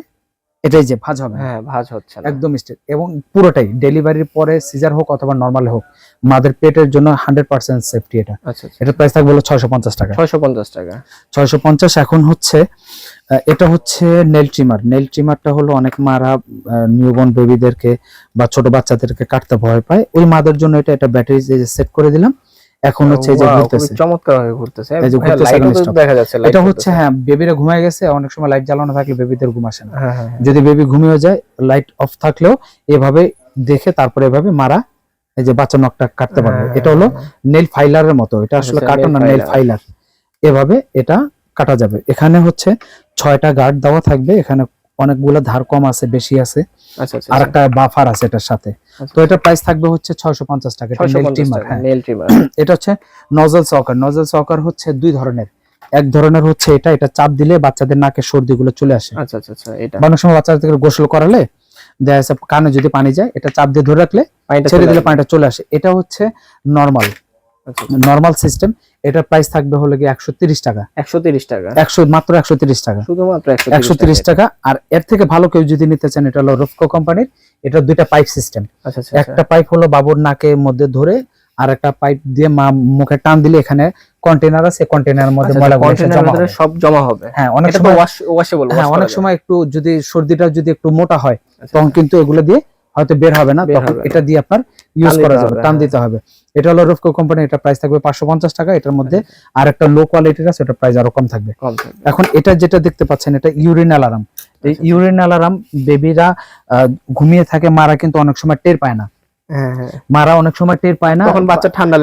[SPEAKER 2] এটাই যে ভাঁজ হবে না।
[SPEAKER 1] হ্যাঁ ভাঁজ হচ্ছে না।
[SPEAKER 2] একদম স্ট্রেট, এবং পুরোটাই ডেলিভারির পরে সিজার হোক অথবা নরমাল হোক মাদের পেটের জন্য 100% সেফটি। এটা
[SPEAKER 1] আচ্ছা আচ্ছা।
[SPEAKER 2] এটা প্রাইস থাকবে হলো 650 টাকা।
[SPEAKER 1] 650 টাকা।
[SPEAKER 2] 650। এখন হচ্ছে এটা হচ্ছে নেল ট্রিমার। নেল ট্রিমারটা হলো অনেক মারা নিউবর্ন বেবিদেরকে বা ছোট বাচ্চাদেরকে কাটতে ভয় পায়, ওই মাদের জন্য এটা এটা ব্যাটারি সেট করে দিলাম। এখন হচ্ছে এই যে
[SPEAKER 1] Wow,
[SPEAKER 2] ঘুরতেছে,
[SPEAKER 1] খুবই চমৎকার ভাবে ঘুরতেছে।
[SPEAKER 2] এই যে
[SPEAKER 1] ভাইয়া,
[SPEAKER 2] ঘুরতেছে
[SPEAKER 1] লাইটও তো
[SPEAKER 2] against
[SPEAKER 1] দেখা যাচ্ছে, লাইট
[SPEAKER 2] এটা হচ্ছে
[SPEAKER 1] জ্বলতেছে।
[SPEAKER 2] হ্যাঁ বেবিরা ঘুমায় গেছে, অনেক সময় লাইট জ্বালানো থাকলে বেবিদের ঘুম আসে না।
[SPEAKER 1] হ্যাঁ হ্যাঁ হ্যাঁ।
[SPEAKER 2] যদি বেবি ঘুমিয়ে যায় লাইট অফ থাকলেও এভাবে দেখে তারপরে এভাবে মারা এই যে বাচ্চা নখটা কাটতে পারবে।
[SPEAKER 1] হ্যাঁ,
[SPEAKER 2] এটা হলো
[SPEAKER 1] হ্যাঁ,
[SPEAKER 2] নেল ফাইলারের মতো, এটা আসলে
[SPEAKER 1] আচ্ছা,
[SPEAKER 2] কাটো
[SPEAKER 1] nail
[SPEAKER 2] না, নেল
[SPEAKER 1] filer।
[SPEAKER 2] ফাইলার। এভাবে এটা কাটা যাবে। এখানে হচ্ছে 6টা গার্ড দেওয়া থাকবে, এখানে অনেকগুলো ধার কম আছে, বেশি আছে,
[SPEAKER 1] আচ্ছা আচ্ছা।
[SPEAKER 2] আর একটা বাফার আছে এটার সাথে। তো এটা প্রাইস থাকবে হচ্ছে 650 টাকা। এটা নেল
[SPEAKER 1] 650
[SPEAKER 2] ট্রিমার।
[SPEAKER 1] টাকা
[SPEAKER 2] হ্যাঁ,
[SPEAKER 1] নেল ট্রিমার।
[SPEAKER 2] এটা হচ্ছে নজল সকার। নজল সকার হচ্ছে দুই ধরনের, এক ধরনের হচ্ছে এটা এটা চাপ দিলে বাচ্চাদের নাকে সর্দি গুলো চলে আসে।
[SPEAKER 1] আচ্ছা আচ্ছা আচ্ছা। এটা
[SPEAKER 2] অনেক সময় বাচ্চাদেরকে গোসল করালে দেখা যাচ্ছে কানে যদি পানি যায়, এটা চাপ দিয়ে ধরে রাখলে
[SPEAKER 1] পানিটা
[SPEAKER 2] ছেড়ে
[SPEAKER 1] চলে
[SPEAKER 2] দিলে
[SPEAKER 1] আসবে।
[SPEAKER 2] পানিটা চলে আসে। এটা হচ্ছে নরমাল,
[SPEAKER 1] আচ্ছা
[SPEAKER 2] নরমাল সিস্টেম। এটার প্রাইস থাকবে হলো কি 130 টাকা।
[SPEAKER 1] 130 টাকা।
[SPEAKER 2] 100 মাত্র 130 টাকা,
[SPEAKER 1] শুধুমাত্র
[SPEAKER 2] 130 টাকা। আর এর থেকে ভালো কেউ যদি নিতে চান, এটা হলো রুফকো কোম্পানির। এটা দুইটা পাইপ সিস্টেম,
[SPEAKER 1] আচ্ছা আচ্ছা।
[SPEAKER 2] একটা পাইপ হলো বাবুর নাকের মধ্যে ধরে, আর একটা পাইপ দিয়ে মা মুখে টান দিলে এখানে কন্টেনার আছে, কন্টেনারের মধ্যে ময়লাগুলো এসে
[SPEAKER 1] কন্টেনারের
[SPEAKER 2] জমা
[SPEAKER 1] ভিতরে
[SPEAKER 2] হবে।
[SPEAKER 1] সব জমা হবে।
[SPEAKER 2] হ্যাঁ, অনেক
[SPEAKER 1] এটা তো
[SPEAKER 2] সময়
[SPEAKER 1] ওয়াশেবল।
[SPEAKER 2] হ্যাঁ, অনেক সময় একটু যদি সর্দিটা যদি একটু মোটা হয়, তখন কিন্তু এগুলো দিয়ে হয়তো বের হবে না,
[SPEAKER 1] বের
[SPEAKER 2] তখন
[SPEAKER 1] হবে না।
[SPEAKER 2] এটা দিয়ে আপনার ইউজ
[SPEAKER 1] টান
[SPEAKER 2] করা
[SPEAKER 1] দিতে
[SPEAKER 2] যাবে,
[SPEAKER 1] হবে,
[SPEAKER 2] টান
[SPEAKER 1] হ্যাঁ।
[SPEAKER 2] দিতে হবে। এটা হলো রুফকো কোম্পানি, এটা প্রাইস থাকবে 550 টাকা। এটার মধ্যে আর একটা লো কোয়ালিটির আছে, এটা প্রাইস আরো কম থাকবে।
[SPEAKER 1] কম থাকবে।
[SPEAKER 2] এখন এটা যেটা দেখতে পাচ্ছেন, এটা ইউরিন অ্যালার্ম। এই ইউরিন অ্যালার্ম বেবিরা ঘুমিয়ে থাকে, মারা কিন্তু অনেক সময় টের পায় না।
[SPEAKER 1] হ্যাঁ হ্যাঁ।
[SPEAKER 2] মারা অনেক সময় টের পায় না,
[SPEAKER 1] তখন বাচ্চা ঠান্ডা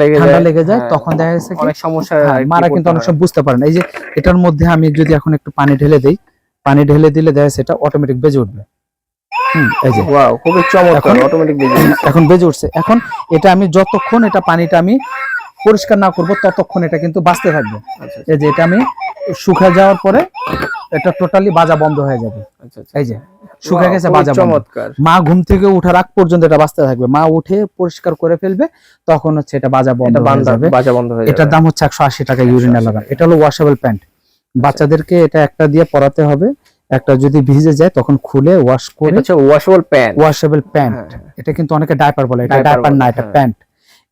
[SPEAKER 1] লেগে যায়,
[SPEAKER 2] তখন দেখা যাচ্ছে কি
[SPEAKER 1] অনেক সমস্যা।
[SPEAKER 2] মারা কিন্তু অনেক সময় বুঝতে পারে না। এই যে এটার মধ্যে আমি যদি এখন একটু পানি ঢেলে দেই, পানি ঢেলে দিলে দেখা যাচ্ছে এটা অটোমেটিক বেজে উঠবে। এই যে
[SPEAKER 1] ওয়াও, খুবই চমৎকার।
[SPEAKER 2] এখন-
[SPEAKER 1] অটোমেটিক বেজে যাচ্ছে।
[SPEAKER 2] এখন বেজে উঠছে। এখন এটা আমি যতক্ষণ এটা পানিটা আমি পরিষ্কার না করব, ততক্ষণ এটা কিন্তু বাঁচতে থাকবে।
[SPEAKER 1] আচ্ছা
[SPEAKER 2] এই যে এটা আমি শুকিয়ে যাওয়ার পরে এটা টোটালি বাজা বন্ধ হয়ে যাবে।
[SPEAKER 1] আচ্ছা।
[SPEAKER 2] এই যে শুকিয়ে
[SPEAKER 1] Wow,
[SPEAKER 2] গেছে,
[SPEAKER 1] খুবই
[SPEAKER 2] বাজা বন্ধ।
[SPEAKER 1] চমৎকার।
[SPEAKER 2] মা ঘুম থেকে ওঠার আগ পর্যন্ত এটা বাঁচতে থাকবে। মা উঠে পরিষ্কার করে ফেলবে, তখন হচ্ছে এটা বাজা বন্ধ
[SPEAKER 1] এটা
[SPEAKER 2] হয়ে যাবে।
[SPEAKER 1] বাজা বন্ধ হয়ে যাবে।
[SPEAKER 2] এটার দাম হচ্ছে 180 টাকা ইউরিন অ্যালার্ম। এটা হলো ওয়াশেবল প্যান্ট। বাচ্চাদেরকে এটা একটা দিয়ে পরাতে হবে, একটা যদি ভিজে যায় তখন খুলে ওয়াশ করে।
[SPEAKER 1] এটা হচ্ছে ওয়াশেবল প্যান্ট।
[SPEAKER 2] Washable pant. এটা কিন্তু অনেকে ডাইপার বলে, এটা
[SPEAKER 1] Diaper
[SPEAKER 2] ডাইপার না,
[SPEAKER 1] বলে,
[SPEAKER 2] এটা
[SPEAKER 1] হ্যাঁ।
[SPEAKER 2] প্যান্ট।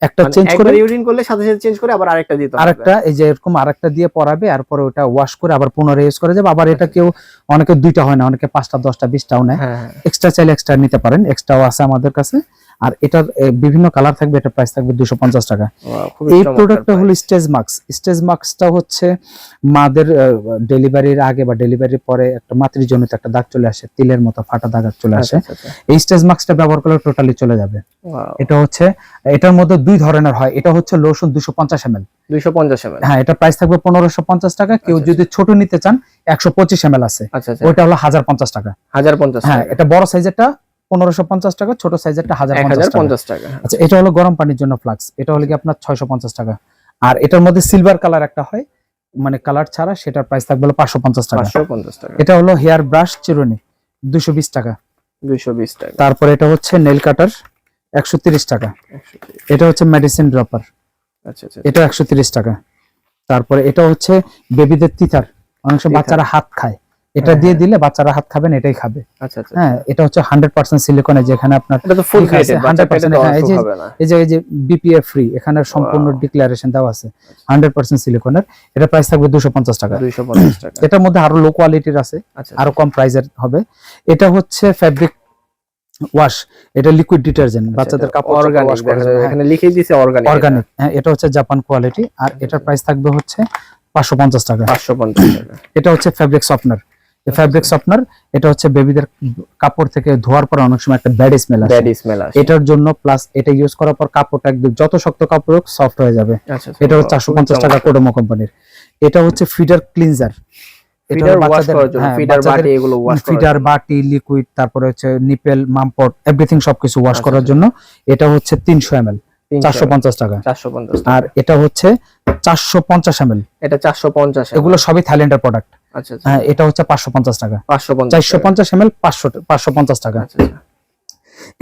[SPEAKER 2] একটা
[SPEAKER 1] মানে
[SPEAKER 2] চেঞ্জ করে
[SPEAKER 1] একবার ইউরিন করলে সাথে সাথে চেঞ্জ করে আবার আরেকটা দিতে হবে।
[SPEAKER 2] আরেকটা এই যে এরকম আরেকটা দিয়ে পরাবে, আর পরে ওটা ওয়াশ করে আবার পুনরায় ইউজ করা যাবে। আবার এটা কেউ অনেকে দুইটা হয় না, অনেকে 5টা 10টা 20টাও নেয়।
[SPEAKER 1] হ্যাঁ।
[SPEAKER 2] এক্সট্রা চাইলে এক্সট্রা নিতে পারেন, এক্সট্রাও আছে আমাদের কাছে। আর এটার বিভিন্ন কালার থাকবে, এটা প্রাইস থাকবে 250 টাকা। এই প্রোডাক্টটা হলো স্টেজ মাস্ক। স্টেজ মাস্কটা হচ্ছে মাদের ডেলিভারির আগে বা ডেলিভারির পরে একটা মাতৃজনিত একটা দাগ চলে আসে, তিলের মতো ফাটা দাগ চলে আসে। এই স্টেজ মাস্কটা ব্যবহার করলে টোটালি চলে যাবে। এটা হচ্ছে এটার মধ্যে দুই ধরনের হয়। এটা হচ্ছে লোশন 250 ml।
[SPEAKER 1] 250 ml।
[SPEAKER 2] হ্যাঁ, এটা প্রাইস থাকবে 1550 টাকা। কেউ যদি ছোট নিতে চান 125 ml আছে,
[SPEAKER 1] আচ্ছা আচ্ছা।
[SPEAKER 2] ওটা হলো 1050 টাকা।
[SPEAKER 1] 1050
[SPEAKER 2] হ্যাঁ,
[SPEAKER 1] টাকা।
[SPEAKER 2] এটা বড় সাইজেরটা 1550 টাকা, ছোট সাইজেরটা 1050 টাকা।
[SPEAKER 1] টাকা।
[SPEAKER 2] আচ্ছা, এটা হলো গরম পানির জন্য ফ্লাক্স। এটা হলো কি আপনার 650 টাকা। আর এটার মধ্যে সিলভার কালার একটা হয়, মানে কালার ছাড়া, সেটার প্রাইস থাকবে হলো 550 টাকা।
[SPEAKER 1] 550 টাকা।
[SPEAKER 2] এটা হলো হেয়ার ব্রাশ চিরুনি 220 টাকা।
[SPEAKER 1] 220 টাকা।
[SPEAKER 2] তারপর এটা হচ্ছে নেল কাটার 130 টাকা।
[SPEAKER 1] 130।
[SPEAKER 2] এটা হচ্ছে মেডিসিন ড্রপার,
[SPEAKER 1] আচ্ছা আচ্ছা।
[SPEAKER 2] এটা 130 টাকা। তারপরে এটা হচ্ছে বেবিদের তিতার, অনেক সময় বাচ্চারা হাত খায়, এটা দিয়ে দিলে বাচ্চারা হাত খাবেন, এটাই খাবে।
[SPEAKER 1] আচ্ছা আচ্ছা।
[SPEAKER 2] হ্যাঁ, এটা হচ্ছে 100% সিলিকনে, যেখানে আপনার
[SPEAKER 1] এটা তো ফুল
[SPEAKER 2] ঠিক আছে,
[SPEAKER 1] গ্রেডেড,
[SPEAKER 2] 100%। হ্যাঁ, এই যে
[SPEAKER 1] হবে না।
[SPEAKER 2] এই যে বিপিএফ ফ্রি, এখানে সম্পূর্ণ ডিক্লারেশন দেওয়া আছে, 100% সিলিকনের। এটা প্রাইস থাকবে 250 টাকা।
[SPEAKER 1] 250 টাকা।
[SPEAKER 2] এটার মধ্যে আরো লো কোয়ালিটির আছে,
[SPEAKER 1] আচ্ছা।
[SPEAKER 2] আরো কম প্রাইসের হবে। এটা হচ্ছে ফ্যাব্রিক ওয়াশ, এটা লিকুইড ডিটারজেন্ট, বাচ্চাদের কাপড়
[SPEAKER 1] অর্গানিক
[SPEAKER 2] ওয়াশ করা যায়।
[SPEAKER 1] এখানে লিখেই দিয়েছে অর্গানিক।
[SPEAKER 2] অর্গানিক, হ্যাঁ, এটা হচ্ছে জাপান কোয়ালিটি। আর এটার প্রাইস থাকবে হচ্ছে 550 টাকা।
[SPEAKER 1] 550 টাকা।
[SPEAKER 2] এটা হচ্ছে ফ্যাব্রিক সফটনার। এই ফ্যাব্রিক সফটনার এটা হচ্ছে বেবিদের কাপড় থেকে ধোয়ার পর অনেক সময় একটা ব্যাড স্মেল আসে,
[SPEAKER 1] ব্যাড স্মেল আসে।
[SPEAKER 2] এটার জন্য প্লাস এটা ইউজ করার পর কাপড়টা একদম যত শক্ত কাপড় হোক সফট হয়ে যাবে।
[SPEAKER 1] আচ্ছা।
[SPEAKER 2] এটা হচ্ছে 450 টাকা কোডোমো কোম্পানির। এটা হচ্ছে ফিডার ক্লিনজার।
[SPEAKER 1] ফিডার ওয়াশ করার জন্য, ফিডার বাটি এগুলো ওয়াশ করার
[SPEAKER 2] ফিডার বাটি লিকুইড, তারপরে হচ্ছে নিপেল মামপট এভরিথিং সবকিছু ওয়াশ করার জন্য। এটা হচ্ছে 300 ml 450 টাকা।
[SPEAKER 1] 450
[SPEAKER 2] আর এটা হচ্ছে 450 ml,
[SPEAKER 1] এটা 450।
[SPEAKER 2] এগুলো সবই থাইল্যান্ডের প্রোডাক্ট।
[SPEAKER 1] আচ্ছা আচ্ছা।
[SPEAKER 2] হ্যাঁ, এটা হচ্ছে 550 টাকা।
[SPEAKER 1] 550
[SPEAKER 2] 450 ml 550 টাকা।
[SPEAKER 1] আচ্ছা আচ্ছা।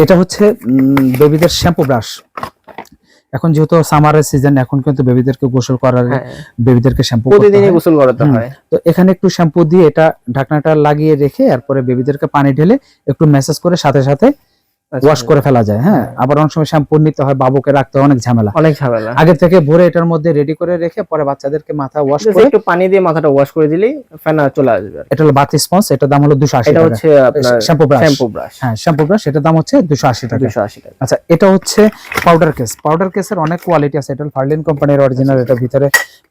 [SPEAKER 2] এটা হচ্ছে বেবিদের শ্যাম্পু ব্রাশ। এখন যেহেতু সামারের সিজন, এখন কিন্তু বেবিদেরকে গোসল করার, বেবিদেরকে শ্যাম্পু
[SPEAKER 1] প্রতিদিনই গোসল করাতে হয়।
[SPEAKER 2] তো এখানে একটু শ্যাম্পু দিয়ে এটা ঢাকনাটা লাগিয়ে রেখে এরপরে বেবিদেরকে পানি ঢেলে একটু ম্যাসাজ করে সাথে সাথে ওয়াশ করে ফেলা যায়। হ্যাঁ, আবার অনেক সময় শ্যাম্পু নিতে হয়, বাবুকে রাখতে হয়, অনেক ঝামেলা। আগে থেকে ভরে এটার মধ্যে রেডি করে রেখে পরে বাচ্চাদেরকে মাথা ওয়াশ করে
[SPEAKER 1] একটু পানি দিয়ে মাথাটা ওয়াশ করে দিলেই ফেনা চলে আসবে।
[SPEAKER 2] এটা হলো বাথ স্পঞ্জ, এটার দাম হলো 280 টাকা।
[SPEAKER 1] এটা হচ্ছে আপনার
[SPEAKER 2] শ্যাম্পু ব্রাশ।
[SPEAKER 1] হ্যাঁ,
[SPEAKER 2] শ্যাম্পু ব্রাশ, এটার দাম হচ্ছে 280 টাকা।
[SPEAKER 1] 280 টাকা।
[SPEAKER 2] আচ্ছা, এটা হচ্ছে পাউডার কেস। পাউডার কেসের অনেক কোয়ালিটি আছে। এটা ফার্লিন কোম্পানির অরিজিনাল। এটা ভিতরে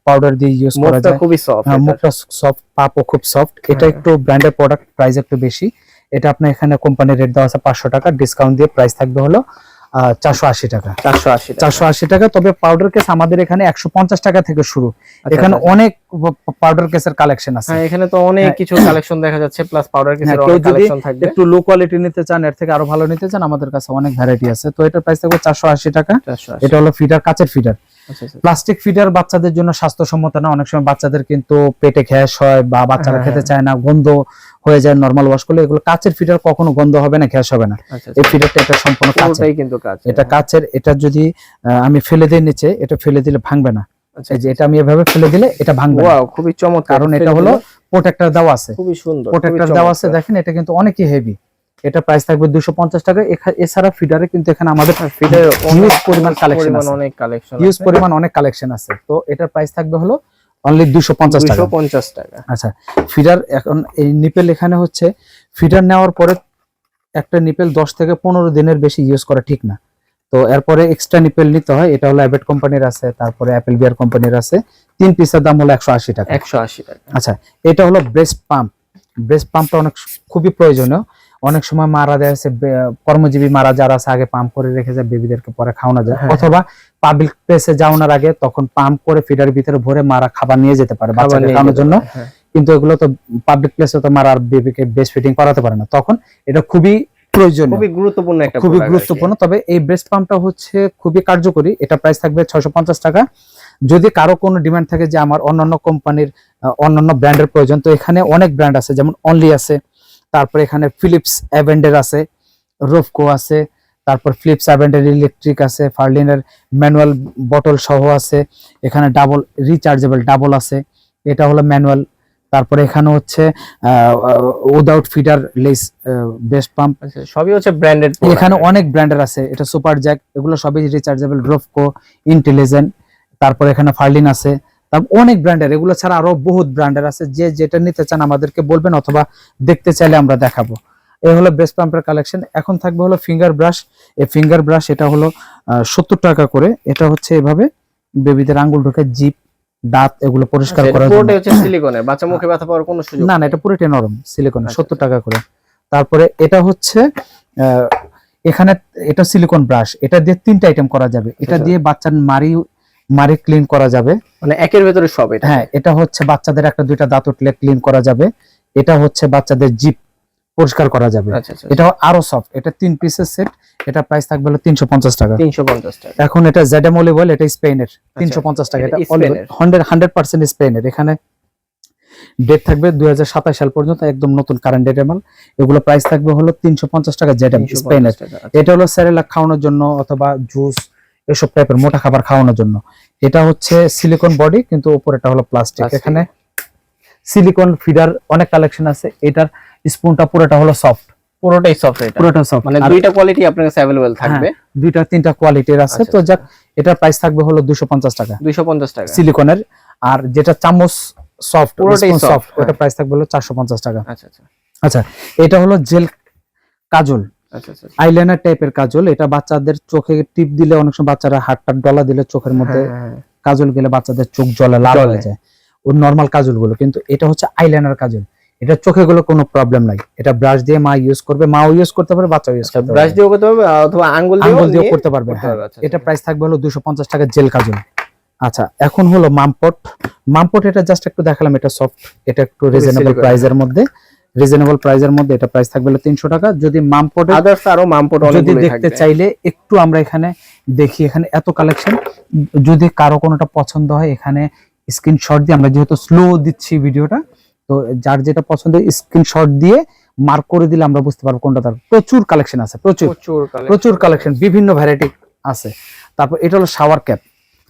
[SPEAKER 2] পাউডার দিয়ে ইউজ করা যায়।
[SPEAKER 1] খুবই সফট,
[SPEAKER 2] মুখটা সফট, পাপও খুব সফট। এটা একটু ব্র্যান্ডের প্রোডাক্ট, প্রাইস একটু বেশি। এটা আপনার এখানে কোম্পানির রেট দেওয়া আছে 500 টাকা, ডিসকাউন্ট দিয়ে প্রাইস থাকবে হলো 480 টাকা। 480 টাকা। তবে পাউডার কেস আমাদের এখানে 150 টাকা থেকে শুরু। এখানে অনেক পাউডার কেসের কালেকশন আছে।
[SPEAKER 1] হ্যাঁ, এখানে তো অনেক কিছু কালেকশন দেখা যাচ্ছে, প্লাস পাউডার কেসের
[SPEAKER 2] অনেক
[SPEAKER 1] কালেকশন থাকবে।
[SPEAKER 2] একটু লো কোয়ালিটি নিতে চান, এর থেকে আরো ভালো নিতে চান, আমাদের কাছে অনেক ভ্যারাইটি আছে। তো এটার প্রাইস থাকবে 480 টাকা। এটা হলো ফিডার, কাচের ফিডার। প্লাস্টিক ফিডার বাচ্চাদের জন্য স্বাস্থ্যসম্মত না। অনেক সময় বাচ্চাদের কিন্তু পেটে গ্যাস হয় বা বাচ্চারা খেতে চায় না, গন্ধ হয়ে যায় নরমাল ওয়াশ করলে। এগুলো কাচের ফিডার, কখনো গন্ধ হবে না, গ্যাস হবে না। এই ফিডারটা এটা সম্পূর্ণ কাচের,
[SPEAKER 1] কিন্তু কাচ।
[SPEAKER 2] এটা কাচের। এটা যদি আমি ফেলে দিই নিচে, এটা ফেলে দিলে ভাঙবে না। এই যে এটা আমি এভাবে ফেলে দিলে এটা ভাঙবে না।
[SPEAKER 1] ওয়াও, খুবই চমৎকার।
[SPEAKER 2] কারণ এটা হলো প্রোটেক্টর দেওয়া আছে,
[SPEAKER 1] খুবই সুন্দর
[SPEAKER 2] প্রোটেক্টর দেওয়া আছে। দেখেন, এটা কিন্তু অনেকই হেভি। এটা প্রাইস থাকবে 250 টাকা। এছাড়া ফিডারে কিন্তু এখানে আমাদের ফিডারে হিউজ পরিমাণ কালেকশন আছে, হিউজ পরিমাণ অনেক কালেকশন আছে। তো এটার প্রাইস থাকবে হলো অনলি 250 টাকা। আচ্ছা, ফিডার এখন এই নিপেল, এখানে হচ্ছে ফিডার নেওয়ার পরে একটা নিপেল 10 থেকে 15 দিনের বেশি ইউজ করা ঠিক না। তো এরপরে এক্সট্রা নিপেল নিতে হয়। এটা হলো অ্যাবেট কোম্পানির আছে, তারপরে অ্যাপেল বিয়ার কোম্পানির আছে। 3 পিসের দাম হলো 180 টাকা।
[SPEAKER 1] 180 টাকা।
[SPEAKER 2] আচ্ছা, এটা হলো ব্রেস্ট পাম্প। ব্রেস্ট পাম্পটা অনেক খুবই প্রয়োজনীয়। অনেক সময় মারা যায়, কর্মজীবী মারা যারা আছে আগে পাম্প করে রেখে যায়, বেবিদেরকে পরে খাওয়ানো যায়। অথবা পাবলিক প্লেসে যাওয়ার আগে তখন পাম্প করে ফিডার ভিতরে ভরে মারা খাবার নিয়ে যেতে পারে বাচ্চাকে খাওয়ানোর জন্য। কিন্তু এগুলো তো পাবলিক প্লেসে তো মারা বেবিকে ব্রেস্ট ফিডিং করাতে পারে না, তখন এটা খুবই প্রয়োজনীয়,
[SPEAKER 1] খুবই গুরুত্বপূর্ণ একটা,
[SPEAKER 2] খুবই গুরুত্বপূর্ণ। তবে এই ব্রেস্ট পাম্পটা হচ্ছে খুবই কার্যকরী। এটা প্রাইস থাকবে 650 টাকা। যদি কারো কোনো ডিমান্ড থাকে যে আমার অন্যান্য কোম্পানির অন্যান্য ব্র্যান্ডের প্রয়োজন, তো এখানে অনেক ব্র্যান্ড আছে, যেমন অনলি আছে, তারপরে এখানে ফিলিপস অ্যাভেন্ডার আছে, রোফকো আছে, তারপর ফিলিপস অ্যাভেন্ডার ইলেকট্রিক আছে, ফার্লিনের ম্যানুয়াল বটল সহ আছে, এখানে ডাবল রিচার্জেবল ডাবল আছে, এটা হলো ম্যানুয়াল। তারপরে এখানে হচ্ছে without feeder less best pump,
[SPEAKER 1] সবই হচ্ছে ব্র্যান্ডেড।
[SPEAKER 2] এখানে অনেক ব্র্যান্ডের আছে, এটা সুপার জ্যাক, এগুলো সবই রিচার্জেবল, রোফকো, ইন্টেলিজেন্ট, তারপরে এখানে ফার্লিন আছে, তারপর অনেক ব্র্যান্ডের। এগুলো ছাড়া আরো বহুত ব্র্যান্ডের আছে। যে যেটা নিতে চান আমাদেরকে বলবেন, অথবা দেখতে চাইলে আমরা দেখাবো। এই হলো বেস্ট পাম্পের কালেকশন। এখন থাকবে হলো ফিঙ্গার ব্রাশ। এই ফিঙ্গার ব্রাশ এটা হলো 70 টাকা করে। এটা হচ্ছে এভাবে বেবিদের আঙ্গুল ঢোকে, জিভ, দাঁত এগুলো পরিষ্কার করার জন্য।
[SPEAKER 1] এটা হচ্ছে সিলিকনের, বাচ্চা মুখে ব্যথা পাওয়ার কোনো সুযোগ
[SPEAKER 2] না, এটা পুরোটাই নরম সিলিকনের, 70 টাকা করে। তারপরে এটা হচ্ছে এখানে এটা সিলিকন ব্রাশ, এটা দিয়ে 3টা আইটেম করা যাবে। এটা দিয়ে বাচ্চার মারি ক্লিন করা যাবে,
[SPEAKER 1] মানে একের ভেতরে সব। এটা
[SPEAKER 2] হ্যাঁ, এটা হচ্ছে বাচ্চাদের 1-2টা দাঁত উঠলে ক্লিন করা যাবে। এটা হচ্ছে বাচ্চাদের জিভ পরিষ্কার করা যাবে। এটা আরো সফট। এটা 3 পিসের সেট। এটা প্রাইস থাকবে হলো 350 টাকা।
[SPEAKER 1] 350 টাকা।
[SPEAKER 2] এখন এটা জেডএম অলিভ অয়েল, এটা স্পেনের, 350 টাকা। এটা 100% স্পেনের। এখানে ডেট থাকবে 2027 সাল পর্যন্ত, একদম নতুন কারেন্ট ডেট মাল। এগুলো প্রাইস থাকবে হলো 350 টাকা জেডএম স্পেনের। এটা হলো সেরেলাক খাওয়ানোর জন্য অথবা জুস এসব টাইপের মোটা খাবার খাওয়ানোর জন্য। এটা হচ্ছে সিলিকন বডি, কিন্তু উপরেটা হলো প্লাস্টিক। এখানে সিলিকন ফিডার অনেক কালেকশন আছে। এটার স্পুনটা পুরোটা হলো সফট,
[SPEAKER 1] পুরোটাই সফট। এটা
[SPEAKER 2] পুরোটা সফট,
[SPEAKER 1] মানে দুইটা কোয়ালিটি আপনার কাছে अवेलेबल থাকবে।
[SPEAKER 2] 2-3টা কোয়ালিটির আছে। তো যাক, এটার প্রাইস থাকবে হলো 250 টাকা,
[SPEAKER 1] 250 টাকা
[SPEAKER 2] সিলিকনের। আর যেটা চামচ সফট,
[SPEAKER 1] পুরোটাই সফট,
[SPEAKER 2] ওটা প্রাইস থাকবে হলো 450 টাকা।
[SPEAKER 1] আচ্ছা আচ্ছা।
[SPEAKER 2] আচ্ছা, এটা হলো জেল কাজল,
[SPEAKER 1] আচ্ছা আচ্ছা,
[SPEAKER 2] আইলাইনার টাইপের কাজল। এটা বাচ্চাদের চোখে টিপ দিলে, অনেক সময় বাচ্চারা হাতটা ডলা দিলে চোখের মধ্যে কাজল গেলে বাচ্চাদের চোখ জ্বলে, লাল হয়ে যায়, ও নরমাল কাজল গুলো। কিন্তু এটা হচ্ছে আইলাইনার কাজল। এটা চোখে গুলো কোনো প্রবলেম নাই। এটা ব্রাশ দিয়ে মা ইউজ করবে, মাও ইউজ করতে পারবে, বাচ্চাও ইউজ করতে পারবে,
[SPEAKER 1] ব্রাশ দিয়েও করতে পারবে অথবা আঙ্গুল দিয়েও
[SPEAKER 2] করতে পারবে। এটা প্রাইস থাকবে হলো 250 টাকা জেল কাজল। আচ্ছা, এখন হলো মামপট। মামপট এটা জাস্ট একটু দেখালাম, এটা সফট, এটা একটু রিজনেবল
[SPEAKER 1] silicone।
[SPEAKER 2] প্রাইজের মধ্যে এটা প্রাইস থাকবে হলো 300 টাকা। যদি মামপট
[SPEAKER 1] আদার্স আরো মামপট
[SPEAKER 2] যদি
[SPEAKER 1] অনেকগুলো
[SPEAKER 2] দেখতে
[SPEAKER 1] থাকবে।
[SPEAKER 2] চাইলে একটু আমরা এখানে দেখি, এখানে এত কালেকশন, যদি কারো কোনোটা পছন্দ হয় এখানে স্ক্রিনশট দিয়ে, আমরা যেহেতু স্লো দিচ্ছি ভিডিওটা, তো যার যেটা পছন্দ স্ক্রিনশট দিয়ে মার্ক করে দিলে আমরা বুঝতে পারবো কোনটা তার। প্রচুর কালেকশন আছে, প্রচুর কালেকশন, বিভিন্ন ভ্যারাইটি আছে। তারপর এটা হলো শাওয়ার ক্যাপ,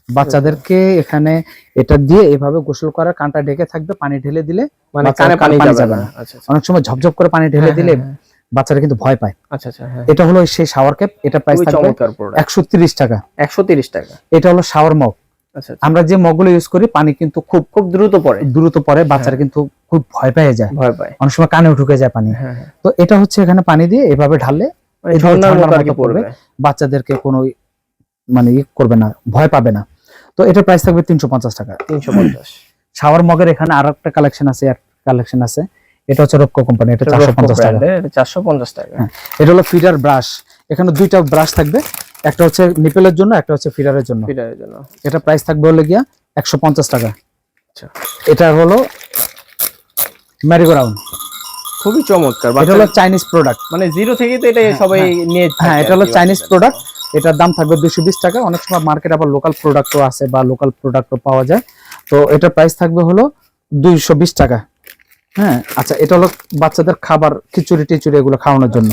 [SPEAKER 2] বাচ্চাদেরকে এখানে এটা দিয়ে এভাবে গোসল করার, কানটা ঢেকে থাকবে, পানি ঢেলে দিলে
[SPEAKER 1] মানে
[SPEAKER 2] বাচ্চার
[SPEAKER 1] কানে পানি
[SPEAKER 2] কানে
[SPEAKER 1] যাবে না। আচ্ছা আচ্ছা।
[SPEAKER 2] অনেক সময় ঝপঝপ করে পানি ঢেলে
[SPEAKER 1] হ্যাঁ,
[SPEAKER 2] দিলে
[SPEAKER 1] হ্যাঁ,
[SPEAKER 2] বাচ্চারা কিন্তু ভয় পায়।
[SPEAKER 1] আচ্ছা আচ্ছা, হ্যাঁ।
[SPEAKER 2] এটা হলো সেই শাওয়ার ক্যাপ, এটা প্রাইস
[SPEAKER 1] খুবই
[SPEAKER 2] থাকবে
[SPEAKER 1] চমৎকার প্রোডাক্ট।
[SPEAKER 2] 130 টাকা।
[SPEAKER 1] 130 টাকা।
[SPEAKER 2] এটা হলো শাওয়ার মগ।
[SPEAKER 1] আচ্ছা আচ্ছা।
[SPEAKER 2] আমরা যে মগগুলো ইউজ করি পানি কিন্তু খুব দ্রুত পড়ে, বাচ্চারা কিন্তু খুব ভয় পেয়ে যায়,
[SPEAKER 1] ভয় পায়।
[SPEAKER 2] অনেক সময় কানেও ঢুকে যায় পানি।
[SPEAKER 1] হ্যাঁ হ্যাঁ।
[SPEAKER 2] তো এটা হচ্ছে এখানে পানি দিয়ে এভাবে ঢাললে
[SPEAKER 1] মানে
[SPEAKER 2] এই
[SPEAKER 1] ঝর্ণার
[SPEAKER 2] ঝর্ণার
[SPEAKER 1] মতো আর কি
[SPEAKER 2] মতো
[SPEAKER 1] পড়বে।
[SPEAKER 2] বাচ্চাদেরকে কোনো মানে করবে না, ভয় পাবে না। তো এটার প্রাইস থাকবে 350 টাকা।
[SPEAKER 1] 350।
[SPEAKER 2] শাওয়ার মগের এখানে আর একটা কালেকশন আছে, এটা হচ্ছে রোপকো কোম্পানি, এটা 450 টাকা।
[SPEAKER 1] এটা 450 টাকা।
[SPEAKER 2] হ্যাঁ, এটা হলো ফিডার ব্রাশ, এখানে দুইটা ব্রাশ থাকবে, একটা হচ্ছে নিপেলের জন্য, একটা হচ্ছে ফিডারের জন্য।
[SPEAKER 1] ফিডারের জন্য।
[SPEAKER 2] এটা প্রাইস থাকবে হলো গিয়া 150 টাকা।
[SPEAKER 1] আচ্ছা।
[SPEAKER 2] এটা হলো ম্যারিগো রাউন্ড,
[SPEAKER 1] খুবই চমৎকার।
[SPEAKER 2] এটা হলো চাইনিজ প্রোডাক্ট,
[SPEAKER 1] মানে জিরো থেকে তো এটা সবাই নিয়ে থাকে।
[SPEAKER 2] হ্যাঁ এটা হলো চাইনিজ প্রোডাক্ট, এটার দাম থাকবে 220 টাকা। অনেক সময় মার্কেট আবার লোকাল প্রোডাক্টও আছে বা লোকাল প্রোডাক্টও পাওয়া যায়, তো এটার প্রাইস থাকবে হলো 220 টাকা। হ্যাঁ আচ্ছা, এটা হলো বাচ্চাদের খাবার, খিচুড়ি টিচুড়ি এগুলো খাওয়ানোর জন্য।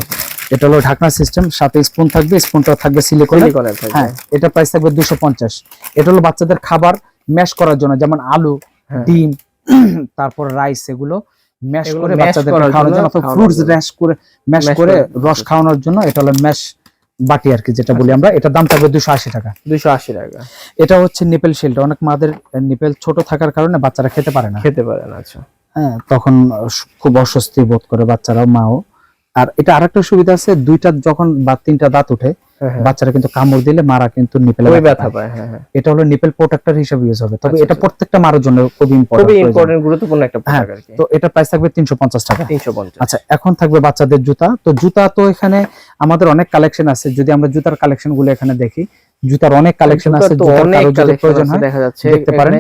[SPEAKER 2] এটা হলো ঢাকনা সিস্টেম, সাথে স্পুন থাকবে, স্পুনটা থাকবে সিলিকনের। হ্যাঁ, এটা প্রাইস থাকবে 250। এটা হলো বাচ্চাদের খাবার ম্যাশ করার জন্য, যেমন আলু, ডিম, তারপর রাইস, এগুলো ম্যাশ করে বাচ্চাদের খাওয়ানোর জন্য, অথবা ফ্রুটস ম্যাশ করে রস খাওয়ানোর জন্য। এটা হলো ম্যাশ বাটি আর কি, যেটা বলি আমরা। এটার দাম থাকবে 280 টাকা।
[SPEAKER 1] 280 টাকা।
[SPEAKER 2] এটা হচ্ছে নিপেল শিল্ড, অনেক মাদের নিপেল ছোট থাকার কারণে বাচ্চারা খেতে পারে না।
[SPEAKER 1] আচ্ছা।
[SPEAKER 2] হ্যাঁ, তখন খুব অস্বস্তি বোধ করে বাচ্চারাও, মাও। আর এটা আরেকটা সুবিধা আছে, দুইটা যখন বা তিনটা দাঁত উঠে বাচ্চারা কিন্তু কামড় দিলে মারা কিন্তু নিপেলে ব্যথা পায়। এটা হলো নিপেল প্রোটেক্টর হিসেবে ইউজ হবে, তবে এটা প্রত্যেকটা মারার জন্য খুবই ইম্পর্টেন্ট, গুরুত্বপূর্ণ একটা প্রোডাক্ট আর কি। তো এটা প্রাইস থাকবে 350 টাকা। 350। আচ্ছা, এখন থাকবে বাচ্চাদের জুতা। তো জুতা তো এখানে আমাদের অনেক কালেকশন আছে, যদি আমরা জুতার কালেকশন গুলো এখানে দেখি, জুতার অনেক কালেকশন আছে, জুতার কারো যদি প্রয়োজন হয়
[SPEAKER 1] দেখা যাচ্ছে
[SPEAKER 2] দেখতে পারেন।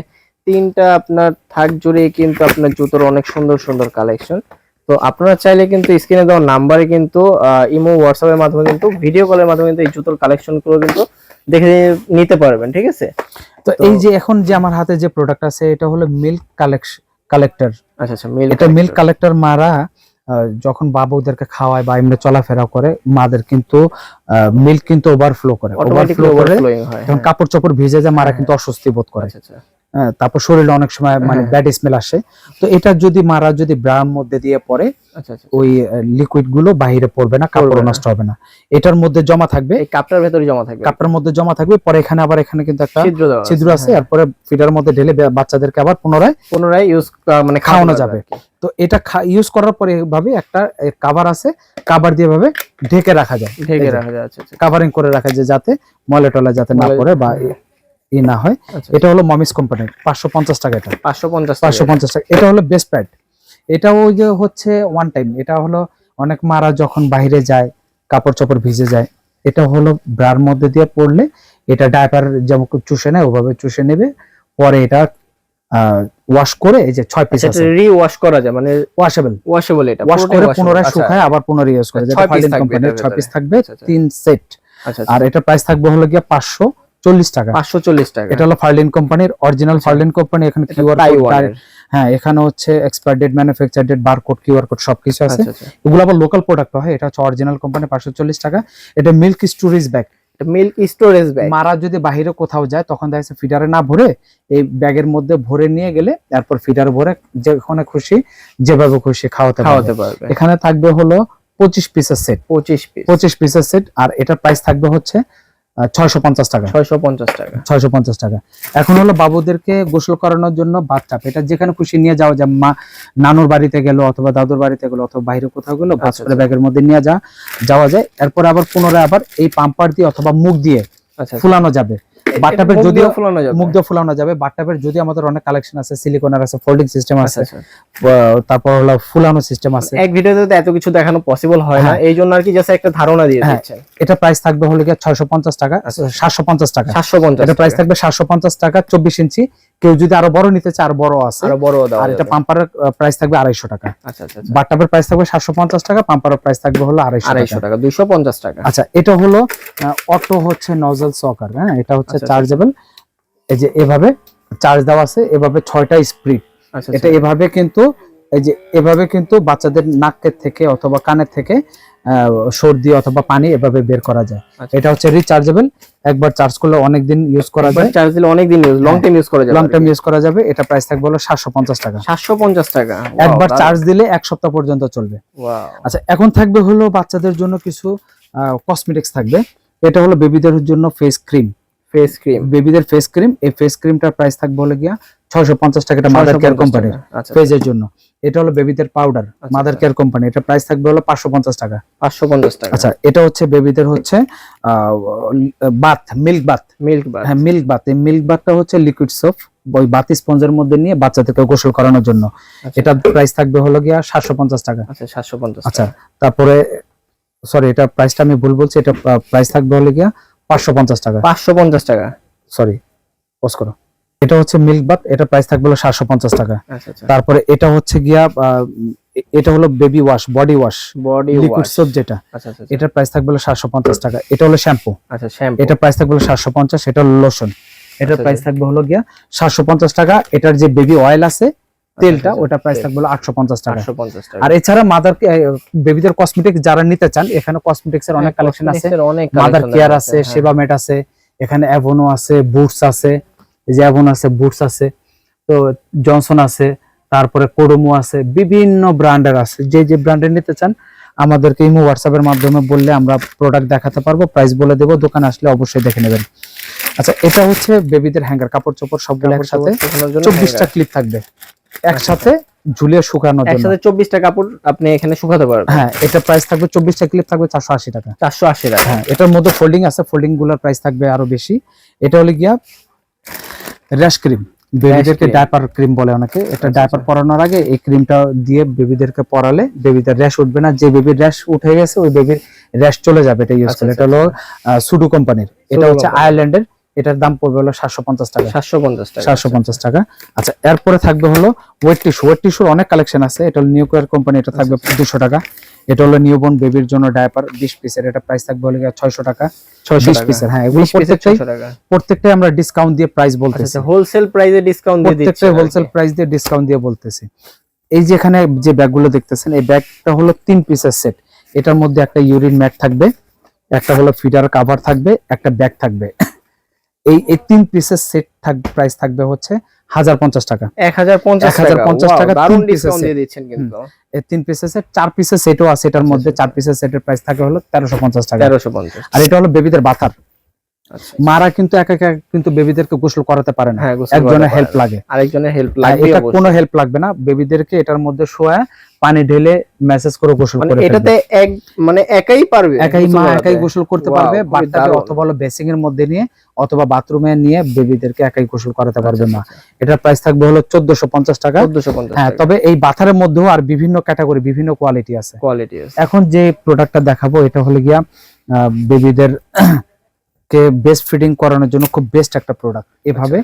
[SPEAKER 1] তিনটা আপনার থাক জুড়ে কিন্তু আপনার জুতোর অনেক সুন্দর সুন্দর কালেকশন। তো আপনারা চাইলে কিন্তু স্ক্রিনে দেওয়া নাম্বারে কিন্তু ইমো, হোয়াটসঅ্যাপের মাধ্যমে কিন্তু ভিডিও কলের মাধ্যমে কিন্তু এই জুতোর কালেকশন গুলো কিন্তু দেখে নিতে পারবেন, ঠিক আছে?
[SPEAKER 2] তো এই যে এখন যে আমার হাতে যে প্রোডাক্ট আছে, এটা হলো মিল্ক কালেক্টর।
[SPEAKER 1] আচ্ছা আচ্ছা,
[SPEAKER 2] এটা মিল্ক কালেক্টর। মারা যখন বাবুদেরকে খাওয়ায় বা এমনি চলাফেরা করে, মাদের কিন্তু মিল্ক কিন্তু ওভারফ্লো করে, যখন কাপড় চোপড় ভিজে যায় মারা কিন্তু অস্বস্তি বোধ করে। তারপর শরীরে অনেক সময় মানে ব্যাড স্মেল আসে। তো এটা যদি মারা যদি ব্রার মধ্যে দিয়ে পরে, ওই লিকুইড গুলো বাইরে পড়বে না, কাপড় নষ্ট হবে না, এটার মধ্যে জমা থাকবে, এই কাপটার ভেতরে কাপটার মধ্যে জমা থাকবে। পরে এখানে আবার এখানে কিন্তু একটা ছিদ্র আছে, এরপরে ফিডার মধ্যে ঢেলে বাচ্চাদেরকে আবার পুনরায় ইউজ মানে খাওয়ানো যাবে। তো এটা ইউজ করার পরে ভাবে একটা কভার আছে, কভার দিয়ে ভাবে ঢেকে রাখা যায়, কভারিং করে রাখা যায়, যাতে ময়লা টলা যাতে না পড়ে বা না হয়। এটা হলো মমিস কোম্পানির, 550 টাকা। এটা 550 টাকা। এটা হলো বেস্ট প্যাড। এটা ওই যে হচ্ছে ওয়ান টাইম, এটা হলো অনেক মারা যখন বাইরে যায় কাপড় চোপড় ভিজে যায়, এটা হলো ব্রার মধ্যে দিয়ে পড়লে এটা ডায়াপার যেমন চুষে নেয় ওভাবে চুষে নেবে, পরে এটা ওয়াশ করে, এই যে 6 পিস আছে, রি-ওয়াশ করা যায়, মানে ওয়াশেবল। এটা ওয়াশ করে পুনরায় শুকায় আবার পুনরায় ইউজ করে, যেটা ফার্লিন কোম্পানির 6 পিস থাকবে, 3 সেট। আর এটা প্রাইস থাকবে হলো গিয়া 540 টাকা। 540 টাকা। এটা হলো ফার্লিন কোম্পানির, অরিজিনাল ফার্লিন কোম্পানি। এখানে কিউআর কোড, হ্যাঁ এখানে হচ্ছে expire date, manufacture date, barcode, QR code সবকিছু আছে। এগুলো আবার লোকাল প্রোডাক্ট হয়। এটা হচ্ছে অরিজিনাল কোম্পানি, 540 টাকা। এটা মিল্ক স্টোরেজ ব্যাগ। মারা যদি বাইরে কোথাও যায় তখন দেখা যাচ্ছে ফিডারে না ভরে এই ব্যাগের মধ্যে ভরে নিয়ে গেলে তারপর ফিডার ভরে যেখানে খুশি যেভাবে খুশি খাওয়াতে পারবে। এখানে থাকবে হলো 25 পিসের সেট, 25 পিসের সেট। আর এটার প্রাইস থাকবে হচ্ছে 650 টাকা। 650 টাকা। এখন হলো বাবুদেরকে গোসল করানোর জন্য বাথটাব, এটা যেখানে খুশি নিয়ে যাওয়া যায়, মা নানুর বাড়িতে গেল অথবা দাদুর বাড়িতে গেল অথবা বাইরে কোথাও গেল, বাস করে ব্যাগের মধ্যে নিয়ে যাওয়া যায়। এরপর আবার পুনরায় আবার এই পাম্পার দিয়ে অথবা মুখ দিয়ে ফুলানো যাবে। বাথটাবের যদিও
[SPEAKER 1] ফুলানো যাবে,
[SPEAKER 2] মুখ দিয়ে ফুলানো যাবে। বাথটাবের যদি আমাদের অনেক কালেকশন আছে, সিলিকনের আছে, ফোল্ডিং সিস্টেম আছে, তারপর হলো ফুলানো সিস্টেম আছে।
[SPEAKER 1] এক ভিডিওতে তো এত কিছু দেখানো পসিবল হয় না, এই জন্য আর কি জাস্ট একটা ধারণা দিয়ে দিচ্ছেন।
[SPEAKER 2] এটা প্রাইস থাকবে হলো গিয়ে 650 টাকা, 750 টাকা,
[SPEAKER 1] 750।
[SPEAKER 2] এটা প্রাইস থাকবে 750 টাকা 24 ইঞ্চি। কেউ যদি আরো বড় নিতে চায় আরো বড় আছে,
[SPEAKER 1] আরো বড় দাও।
[SPEAKER 2] আর এটা পাম্পারের প্রাইস থাকবে 250 টাকা।
[SPEAKER 1] আচ্ছা আচ্ছা।
[SPEAKER 2] বাথটাবের প্রাইস থাকবে 750 টাকা, পাম্পারের প্রাইস থাকবে হলো 250
[SPEAKER 1] টাকা, 250 টাকা।
[SPEAKER 2] আচ্ছা, এটা হলো অটো হচ্ছে নজল সকার, হ্যাঁ, এটা হচ্ছে চার্জেবল। এই যে এভাবে চার্জ দেওয়া আছে, এভাবে 6টা স্প্রিট। এটা এভাবে কিন্তু এই যে এভাবে কিন্তু বাচ্চাদের নাকের থেকে অথবা কানের থেকে সর্দি অথবা পানি এভাবে বের করা যায়। এটা হচ্ছে রিচার্জেবল, একবার চার্জ করলে অনেক দিন ইউজ করা যায়,
[SPEAKER 1] চার্জ দিলে অনেক দিন লং টাইম ইউজ করা যাবে,
[SPEAKER 2] লং টাইম ইউজ করা যাবে। এটা প্রাইস থাকবে হলো 750 টাকা।
[SPEAKER 1] 750 টাকা,
[SPEAKER 2] একবার চার্জ দিলে 1 সপ্তাহ পর্যন্ত চলবে। আচ্ছা, এখন থাকবে হলো বাচ্চাদের জন্য কিছু কসমেটিক্স থাকবে। এটা হলো বেবিদের জন্য ফেস ক্রিম, বেবিদের ফেস ক্রিম। এই ফেস ক্রিমটার প্রাইস থাকবে হলো গিয়া 650 টাকা, এটা মাদার কেয়ার কোম্পানির ফেজের জন্য। এটা হলো বেবিদের পাউডার, মাদার কেয়ার কোম্পানি, এটা প্রাইস থাকবে হলো 550 টাকা।
[SPEAKER 1] 550 টাকা।
[SPEAKER 2] আচ্ছা, এটা হচ্ছে বেবিদের হচ্ছে বাথ, মিল্ক বাথ। হ্যাঁ, মিল্ক বাথ। এই মিল্ক বাথটা হচ্ছে লিকুইড সোপ, ওই বাথ স্পঞ্জের মধ্যে নিয়ে বাচ্চাদেরকে গোসল করানোর জন্য। এটা প্রাইস থাকবে হলো গিয়া 750 টাকা।
[SPEAKER 1] আচ্ছা, 750।
[SPEAKER 2] আচ্ছা, তারপরে সরি, এটা প্রাইসটা আমি ভুল বলছি, এটা প্রাইস থাকবে হলো গিয়া 550 টাকা।
[SPEAKER 1] 550 টাকা,
[SPEAKER 2] সরি, পজ করো। এটা হচ্ছে মিল্ক বাথ, এটা প্রাইস থাকবে হলো 750 টাকা।
[SPEAKER 1] আচ্ছা।
[SPEAKER 2] তারপরে এটা হচ্ছে গিয়া এটা হলো baby wash, body wash, liquid soap যেটা।
[SPEAKER 1] আচ্ছা।
[SPEAKER 2] এটার প্রাইস থাকবে হলো 750 টাকা। এটা হলো শ্যাম্পু।
[SPEAKER 1] আচ্ছা, শ্যাম্পু,
[SPEAKER 2] এটা প্রাইস থাকবে হলো 750। এটা হলো লোশন, এটার প্রাইস থাকবে হলো গিয়া 750 টাকা। এটার যে বেবি অয়েল আছে তেলটা, ওটা প্রাইস থাকবে হলো 850 টাকা। আর এছাড়া মাদার বেবিদের কসমেটিক্স যারা নিতে চান, এখানে কসমেটিক্স এর অনেক কালেকশন আছে। মাদার কেয়ার আছে, সেবামেট আছে, এখানে অ্যাভনো আছে, বুটস আছে, এই যে অ্যাভনো আছে, বুটস আছে, তো জনসন আছে, তারপরে কোডোমো আছে, বিভিন্ন ব্র্যান্ডের আছে। যে যে ব্র্যান্ডের নিতে চান আমাদেরকে ইমো হোয়াটসঅ্যাপের মাধ্যমে বললে আমরা প্রোডাক্ট দেখাতে পারবো, প্রাইস বলে দেবো, দোকানে আসলে অবশ্যই দেখে নেবেন। আচ্ছা, এটা হচ্ছে বেবিদের হ্যাঙ্গার, কাপড় চোপড় সবগুলো একসাথে 24টা ক্লিপ থাকবে একসাথে ঝুলিয়ে শুকানোর জন্য।
[SPEAKER 1] একসাথে 24টা কাপড় আপনি এখানে শুকাতে পারবেন।
[SPEAKER 2] হ্যাঁ, এটা প্রাইস থাকবে 24টা ক্লিপ থাকবে 480 টাকা।
[SPEAKER 1] 480 টাকা।
[SPEAKER 2] হ্যাঁ, এটার মধ্যে ফোল্ডিং আছে, ফোল্ডিং গুলোর প্রাইস থাকবে আরো বেশি। এটা হলো গিয়া র্যাশ ক্রিম, বেবিদেরকে ডায়াপার ক্রিম বলে অনেকে। এটা ডায়াপার পরানোর আগে এই ক্রিমটা দিয়ে বেবিদেরকে পরালে বেবিদের র্যাশ উঠবে না। যে বেবির র্যাশ উঠে গেছে ওই বেবির র্যাশ চলে যাবে এটা ইউজ করলে। এটা হলো সুডু কোম্পানির, এটা হচ্ছে আয়ারল্যান্ডের। এটার দাম পড়বে হলো 750 টাকা। 750 টাকা। আচ্ছা, এরপরে থাকবে হলো ওয়েট টিস্যু। ওয়েট টিস্যুর অনেক কালেকশন আছে। এটা হলো নিউ কেয়ার কোম্পানি, এটা থাকবে 200 টাকা। এটা হলো নিউবর্ন বেবির জন্য ডায়াপার 20 পিসের, এটা প্রাইস থাকবে হলো 600 টাকা। 20 পিসের, হ্যাঁ, এগুলো প্রত্যেকটাই আমরা ডিসকাউন্ট দিয়ে প্রাইস বলতেছি।
[SPEAKER 1] হোলসেল প্রাইসে ডিসকাউন্ট দিয়ে দিচ্ছি,
[SPEAKER 2] প্রত্যেকটা হোলসেল প্রাইস দিয়ে ডিসকাউন্ট দিয়ে বলতেছি। এই যে এখানে যে ব্যাগগুলো দেখতেছেন, এই ব্যাগটা হলো 3 পিসের সেট। এটার মধ্যে একটা ইউরিন ম্যাট থাকবে, একটা হলো ফিডার কভার থাকবে, একটা ব্যাগ থাকবে। এই 3 পিসের সেট প্রাইস থাকবে হচ্ছে 1050 টাকা। 1050 টাকা দারুণ ডিসকাউন্ট দিয়ে দিচ্ছেন কিন্তু। এই 3 পিসের সেট, 4 পিসের সেটও আছে এটার মধ্যে। 4 পিসের সেটের প্রাইস থাকে হলো 1350 টাকা।
[SPEAKER 1] 1350।
[SPEAKER 2] আর এটা হলো বেবিদের বাথার। মারা কিন্তু একা একা কিন্তু বেবিদেরকে গোসল করাতে পারে না, একজনের হেল্প লাগে,
[SPEAKER 1] আরেকজনের হেল্প লাগবে।
[SPEAKER 2] এটা কোনো হেল্প লাগবে না, বেবিদেরকে এটার মধ্যে শোয়া পানি ঢেলে ম্যাসেজ করে গোসল করে ফেলবে।
[SPEAKER 1] এটাতে একাই পারবে,
[SPEAKER 2] একাই গোসল করতে পারবে। বাথটাবে অথবা হলো বেসিং এর মধ্যে নিয়ে অথবা বাথরুমে নিয়ে বেবিদেরকে একাই গোসল করাতে পারবে না। এটার প্রাইস থাকবে হলো 1450 টাকা। হ্যাঁ, তবে এই বাথারের মধ্যেও আর বিভিন্ন ক্যাটাগরি, বিভিন্ন কোয়ালিটি আছে। এখন যে প্রোডাক্টটা দেখাবো এটা হলো গিয়া বেবিদের কে বেস্ট ফিডিং করানোর জন্য খুব বেস্ট একটা প্রোডাক্ট। এভাবে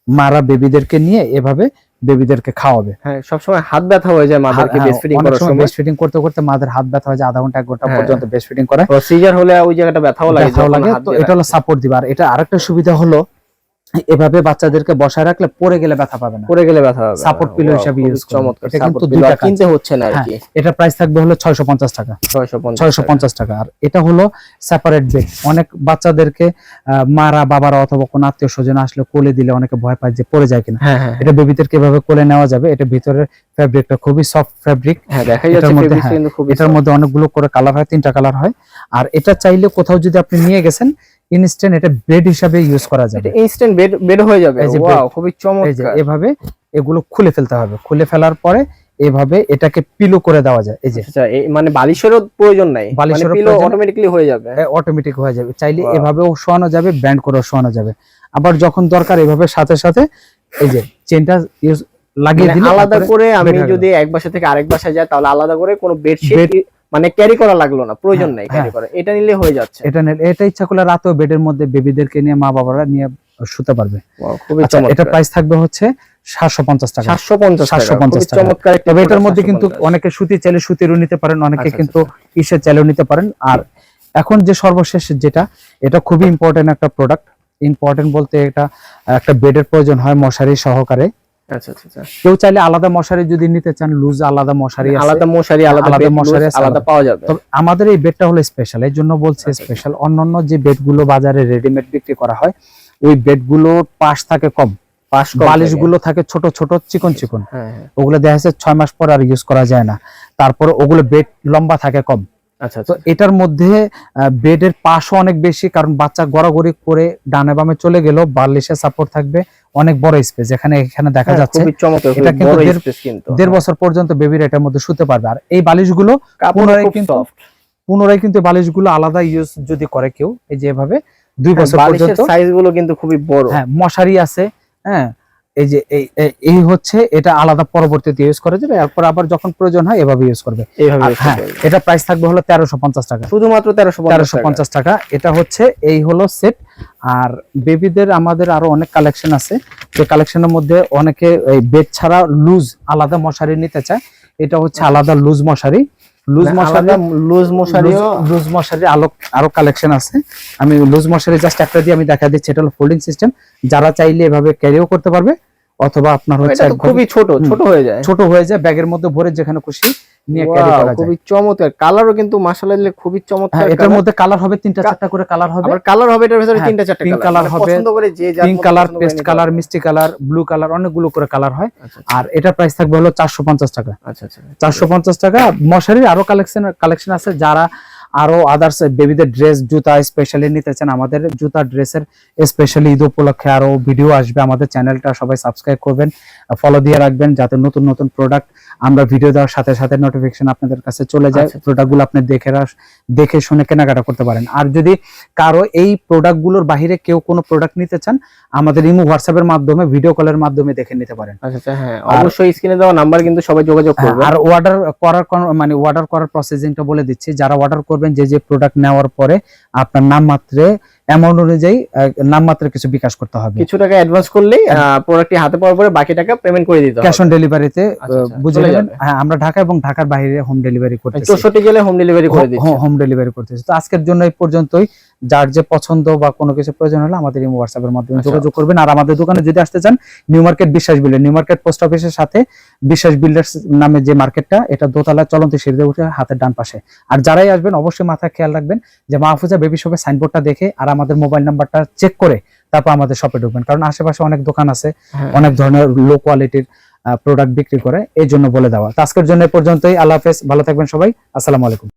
[SPEAKER 2] মারা বেবিদেরকে নিয়ে এভাবে বেবিদেরকে খাওয়াবে।
[SPEAKER 1] হ্যাঁ, সবসময় হাত ব্যথা হয়ে যায় মাদেরকে বেস্ট ফিডিং করার সময়।
[SPEAKER 2] বেস্ট ফিডিং করতে করতে মাদের হাত ব্যথা হয়ে যায়, আধা ঘন্টা 1 ঘন্টা পর্যন্ত বেস্ট ফিডিং করে।
[SPEAKER 1] সিজার হলে ওই জায়গাটা ব্যথাও লাগে,
[SPEAKER 2] তো এটা হলো সাপোর্ট দিবা। আর এটা আরেকটা সুবিধা হলো এভাবে বাচ্চাদেরকে বসায় রাখলে পড়ে গেলে ব্যথা পাবে না, সাপোর্ট পিলো হিসেবে ইউজ করতে। এটা কিন্তু দুইটা কিনতে হচ্ছে না আর কি। এটা প্রাইস থাকবে হলো 650 টাকা। 650 টাকা। আর এটা হলো সেপারেট বেড। অনেক বাচ্চাদেরকে মারা বাবারা অথবা কোন আত্মীয় স্বজন আসলে কোলে দিলে অনেকে ভয় পায় যে পড়ে যায় কিনা। এটা বেবিদেরকে এভাবে কোলে নেওয়া যাবে। এটা ভিতরের ফেব্রিকটা খুবই সফট ফেব্রিক। এটার মধ্যে অনেকগুলো করে কালার হয়, 3টা কালার হয়। আর এটা চাইলে কোথাও যদি আপনি নিয়ে গেছেন ইনস্ট্যান্ট এটা বেড হিসাবে ইউজ করা যাবে।
[SPEAKER 1] ইনস্ট্যান্ট বেড হয়ে যাবে। ওয়াও, খুবই চমৎকার।
[SPEAKER 2] এভাবে এগুলো খুলে ফেলতে হবে। খুলে ফেলার পরে এভাবে এটাকে পিলো করে দেওয়া যায়। এই যে
[SPEAKER 1] আচ্ছা, মানে বালিশেরও প্রয়োজন নাই,
[SPEAKER 2] বালিশেরও
[SPEAKER 1] পিলো
[SPEAKER 2] প্রয়োজন-
[SPEAKER 1] অটোমেটিক্যালি হয়ে যাবে।
[SPEAKER 2] অটোমেটিক হয়ে যাবে, চাইলে
[SPEAKER 1] Wow.
[SPEAKER 2] এভাবেও শোয়ানো যাবে, ব্যান্ড করেও শোয়ানো যাবে। আবার যখন দরকার এভাবে সাথে সাথে এই যে চেনটা ইউজ লাগিয়ে
[SPEAKER 1] মানে
[SPEAKER 2] দিলে
[SPEAKER 1] আলাদা
[SPEAKER 2] তারপরে
[SPEAKER 1] করে আমি
[SPEAKER 2] bed হয়ে গেল।
[SPEAKER 1] যদি এক বাসা থেকে আরেক বাসায় যাই তাহলে আলাদা করে কোনো বেডশিট
[SPEAKER 2] Bed-
[SPEAKER 1] মানে ক্যারি করা লাগলো না, প্রয়োজন
[SPEAKER 2] হ্যাঁ,
[SPEAKER 1] নাই ক্যারি
[SPEAKER 2] হ্যাঁ।
[SPEAKER 1] করা, এটা নিলে হয়ে যাচ্ছে।
[SPEAKER 2] এটা ইচ্ছা করলে রাতেও বেডের মধ্যে বেবিদেরকে নিয়ে মা বাবারা নিয়ে শুতে পারবে।
[SPEAKER 1] Wow, খুবই
[SPEAKER 2] আচ্ছা, এটা
[SPEAKER 1] চমৎকার।
[SPEAKER 2] প্রাইস থাকবে হচ্ছে 750 টাকা।
[SPEAKER 1] 750 টাকা,
[SPEAKER 2] 750
[SPEAKER 1] খুবই
[SPEAKER 2] টাকা।
[SPEAKER 1] চমৎকার একটা
[SPEAKER 2] তবে এটার
[SPEAKER 1] product,
[SPEAKER 2] মধ্যে কিন্তু
[SPEAKER 1] 750
[SPEAKER 2] অনেকে সুতি চাইলে সুতিরও নিতে পারেন, অনেকে
[SPEAKER 1] আচ্ছা,
[SPEAKER 2] কিন্তু ইসে চাইলেও নিতে পারেন। আর এখন যে সর্বশেষ যেটা, এটা খুবই ইম্পর্টেন্ট একটা প্রোডাক্ট। ইম্পর্টেন্ট বলতে এটা একটা বেডের প্রয়োজন হয় মশারি সহকারে।
[SPEAKER 1] আচ্ছা আচ্ছা আচ্ছা,
[SPEAKER 2] কেউ চাইলে আলাদা মশারি যদি নিতে চান, লুজ আলাদা মশারি আছে,
[SPEAKER 1] আলাদা মশারি, আলাদা
[SPEAKER 2] আলাদা
[SPEAKER 1] bed
[SPEAKER 2] মশারি
[SPEAKER 1] loose,
[SPEAKER 2] আছে,
[SPEAKER 1] আলাদা
[SPEAKER 2] আলাদা।
[SPEAKER 1] পাওয়া যাবে।
[SPEAKER 2] তবে আমাদের এই বেডটা হলো স্পেশাল, এই জন্য বলছি স্পেশাল। অন্যান্য যে বেডগুলো বাজারে রেডিমেড বিক্রি করা হয়, ওই বেডগুলোর পাশ থাকে কম,
[SPEAKER 1] পাশ কম
[SPEAKER 2] বালিশ
[SPEAKER 1] থাকে।
[SPEAKER 2] গুলো থাকে ছোট ছোট চিকন চিকন,
[SPEAKER 1] হ্যাঁ হ্যাঁ,
[SPEAKER 2] ওগুলো দেখা যাচ্ছে 6 মাস পর আর ইউজ করা যায় না। তারপরে ওগুলো বেড লম্বা থাকে কম।
[SPEAKER 1] আচ্ছা
[SPEAKER 2] তো
[SPEAKER 1] আচ্ছা,
[SPEAKER 2] এটার মধ্যে বেডের পাশও অনেক বেশি, কারণ বাচ্চা গড়াগড়ি করে ডানে বামে চলে গেল, বালিশের সাপোর্ট থাকবে, অনেক বড় স্পেস। এখানে দেখা
[SPEAKER 1] হ্যাঁ,
[SPEAKER 2] যাচ্ছে
[SPEAKER 1] খুবই চমৎকার,
[SPEAKER 2] এটা
[SPEAKER 1] খুবই
[SPEAKER 2] কিন্তু
[SPEAKER 1] বড়
[SPEAKER 2] দেড়-
[SPEAKER 1] space কিন্তু।
[SPEAKER 2] 1.5 বছর পর্যন্ত বেবির এটার মধ্যে শুতে পারবে। আর এই বালিশগুলো
[SPEAKER 1] কাপড়
[SPEAKER 2] পুনরায়
[SPEAKER 1] খুব
[SPEAKER 2] কিন্তু
[SPEAKER 1] সফট,
[SPEAKER 2] পুনরায় কিন্তু বালিশগুলো আলাদা ইউজ যদি করে কেউ, এই যে এভাবে 2 বছর
[SPEAKER 1] বালিশের
[SPEAKER 2] পর্যন্ত।
[SPEAKER 1] সাইজ গুলো কিন্তু খুবই বড়।
[SPEAKER 2] হ্যাঁ, মশারি আছে। হ্যাঁ, এই যে এই হচ্ছে এটা আলাদা পরবর্তীতে ইউজ করা যাবে, এরপর আবার যখন প্রয়োজন হয় এভাবে ইউজ করবে।
[SPEAKER 1] এইভাবে
[SPEAKER 2] আর
[SPEAKER 1] use
[SPEAKER 2] হ্যাঁ,
[SPEAKER 1] করতে হবে।
[SPEAKER 2] এটা প্রাইস থাকবে হলো 1350 টাকা।
[SPEAKER 1] শুধুমাত্র 1350 টাকা।
[SPEAKER 2] 1350 টাকা। এটা হচ্ছে এই হলো সেট। আর বেবিদের আমাদের আরো অনেক কালেকশন আছে, যে কালেকশনের মধ্যে অনেকে এই বেড ছাড়া লুজ আলাদা মশারি নিতে চায়। এটা হচ্ছে আলাদা লুজ মশারি। লুজ
[SPEAKER 1] মানে
[SPEAKER 2] মশারি,
[SPEAKER 1] আলাদা লুজ মশারিও
[SPEAKER 2] লুজ মশারি আরো কালেকশন আছে। আমি লুজ মশারি জাস্ট একটা দিয়ে আমি দেখা দিচ্ছি। এটা হলো ফোল্ডিং সিস্টেম, যারা চাইলে এভাবে ক্যারিও করতে পারবে, অথবা আপনার হচ্ছে
[SPEAKER 1] এটা তো
[SPEAKER 2] একদম
[SPEAKER 1] খুবই ছোট হয়ে যায়।
[SPEAKER 2] ছোট হয়ে যায়, ব্যাগের মধ্যে ভরে যেখানে খুশি নিয়ে ক্যারি
[SPEAKER 1] Wow,
[SPEAKER 2] করা যায়।
[SPEAKER 1] খুবই চমৎকার, কালারও কিন্তু মাশাআল্লাহ খুবই চমৎকার।
[SPEAKER 2] হ্যাঁ, এটার
[SPEAKER 1] colour।
[SPEAKER 2] মধ্যে কালার হবে 3-4টা করে কালার হবে।
[SPEAKER 1] আবার কালার হবে এটার ভিতরে
[SPEAKER 2] হ্যাঁ,
[SPEAKER 1] 3টা 4টা
[SPEAKER 2] pink
[SPEAKER 1] কালার
[SPEAKER 2] colour হবে,
[SPEAKER 1] পছন্দ করে যে যার
[SPEAKER 2] পিঙ্ক
[SPEAKER 1] মতো
[SPEAKER 2] কালার,
[SPEAKER 1] পছন্দ করে
[SPEAKER 2] পেস্ট
[SPEAKER 1] নিতে
[SPEAKER 2] কালার,
[SPEAKER 1] পারবে।
[SPEAKER 2] মিষ্টি কালার, ব্লু কালার, অনেকগুলো করে কালার হয়।
[SPEAKER 1] আচ্ছা
[SPEAKER 2] আর এটার প্রাইস থাকবে হলো 450 টাকা।
[SPEAKER 1] আচ্ছা আচ্ছা,
[SPEAKER 2] 450 টাকা। মশারির আরো কালেকশন আছে। যারা আরো আদার্স বেবিদের ড্রেস, জুতা স্পেশালি নিতে চান, আমাদের জুতা ড্রেসের স্পেশালি ঈদ উপলক্ষে আরো ভিডিও আসবে। আমাদের চ্যানেলটা সবাই সাবস্ক্রাইব করবেন, ফলো দিয়ে রাখবেন, যাতে নতুন নতুন প্রোডাক্ট আমরা ভিডিও দেওয়ার সাথে সাথে নোটিফিকেশন আপনাদের কাছে চলে যায়।
[SPEAKER 1] আচ্ছা,
[SPEAKER 2] প্রোডাক্টগুলো আপনি দেখে শুনে কেনাকাটা করতে পারেন। আর যদি কারো এই প্রোডাক্টগুলোর বাইরে কেউ কোনো প্রোডাক্ট নিতে চান, আমাদের ইমো হোয়াটসঅ্যাপের মাধ্যমে, ভিডিও কলের মাধ্যমে দেখে নিতে পারেন।
[SPEAKER 1] আচ্ছা আচ্ছা, হ্যাঁ অবশ্যই স্ক্রিনে দেওয়া নাম্বার কিন্তু সবাই যোগাযোগ করবে।
[SPEAKER 2] আর অর্ডার করার প্রসেসিংটা বলে দিচ্ছি। যারা অর্ডার করবেন, যে প্রোডাক্ট নেওয়ার পরে আপনার নামমাত্রে অ্যামাউন্ট অনুযায়ী নামমাত্রে কিছু বিকাশ করতে হবে।
[SPEAKER 1] কিছু টাকা অ্যাডভান্স করলেই প্রোডাক্টটি হাতে পাওয়ার পরে বাকি টাকা পেমেন্ট করে দিতে হবে।
[SPEAKER 2] ক্যাশ অন ডেলিভারিতে
[SPEAKER 1] আচ্ছা, আচ্ছা,
[SPEAKER 2] বুঝে
[SPEAKER 1] চলে
[SPEAKER 2] নেবেন।
[SPEAKER 1] যাবে।
[SPEAKER 2] হ্যাঁ, আমরা ঢাকা এবং ঢাকার বাইরে হোম ডেলিভারি করতেছি।
[SPEAKER 1] 64 জেলায় হোম ডেলিভারি করে দিচ্ছি।
[SPEAKER 2] হোম ডেলিভারি করতেছি। তো আজকের জন্য এই পর্যন্তই। যার যে পছন্দ বা কোনো কিছু প্রয়োজন হলে আমাদের এই হোয়াটসঅ্যাপের মাধ্যমে
[SPEAKER 1] আচ্ছা।
[SPEAKER 2] যোগাযোগ করবেন। আর আমাদের দোকানে যদি আসতে চান, নিউ মার্কেট বিশ্বাস বিল্ডার, নিউ মার্কেট পোস্ট অফিসের সাথে বিশ্বাস বিল্ডার্স নামে যে মার্কেটটা, এটা দোতলা চলন্ত সিঁড়িতে উঠে হাতের ডান পাশে। আর যারাই আসবেন অবশ্যই মাথায় খেয়াল রাখবেন যে মাহফুজা বেবি শপের সাইনবোর্ডটা দেখে আর আমাদের মোবাইল নাম্বারটা চেক করে তারপর আমাদের শপে ঢুকবেন, কারণ আশেপাশে অনেক দোকান আছে,
[SPEAKER 1] হ্যাঁ।
[SPEAKER 2] অনেক ধরনের লো কোয়ালিটির প্রোডাক্ট বিক্রি করে, এই জন্য বলে দেওয়া। তো আজকের জন্য এই পর্যন্তই। আল্লাহ হাফেজ, ভালো থাকবেন সবাই, আসসালামু আলাইকুম।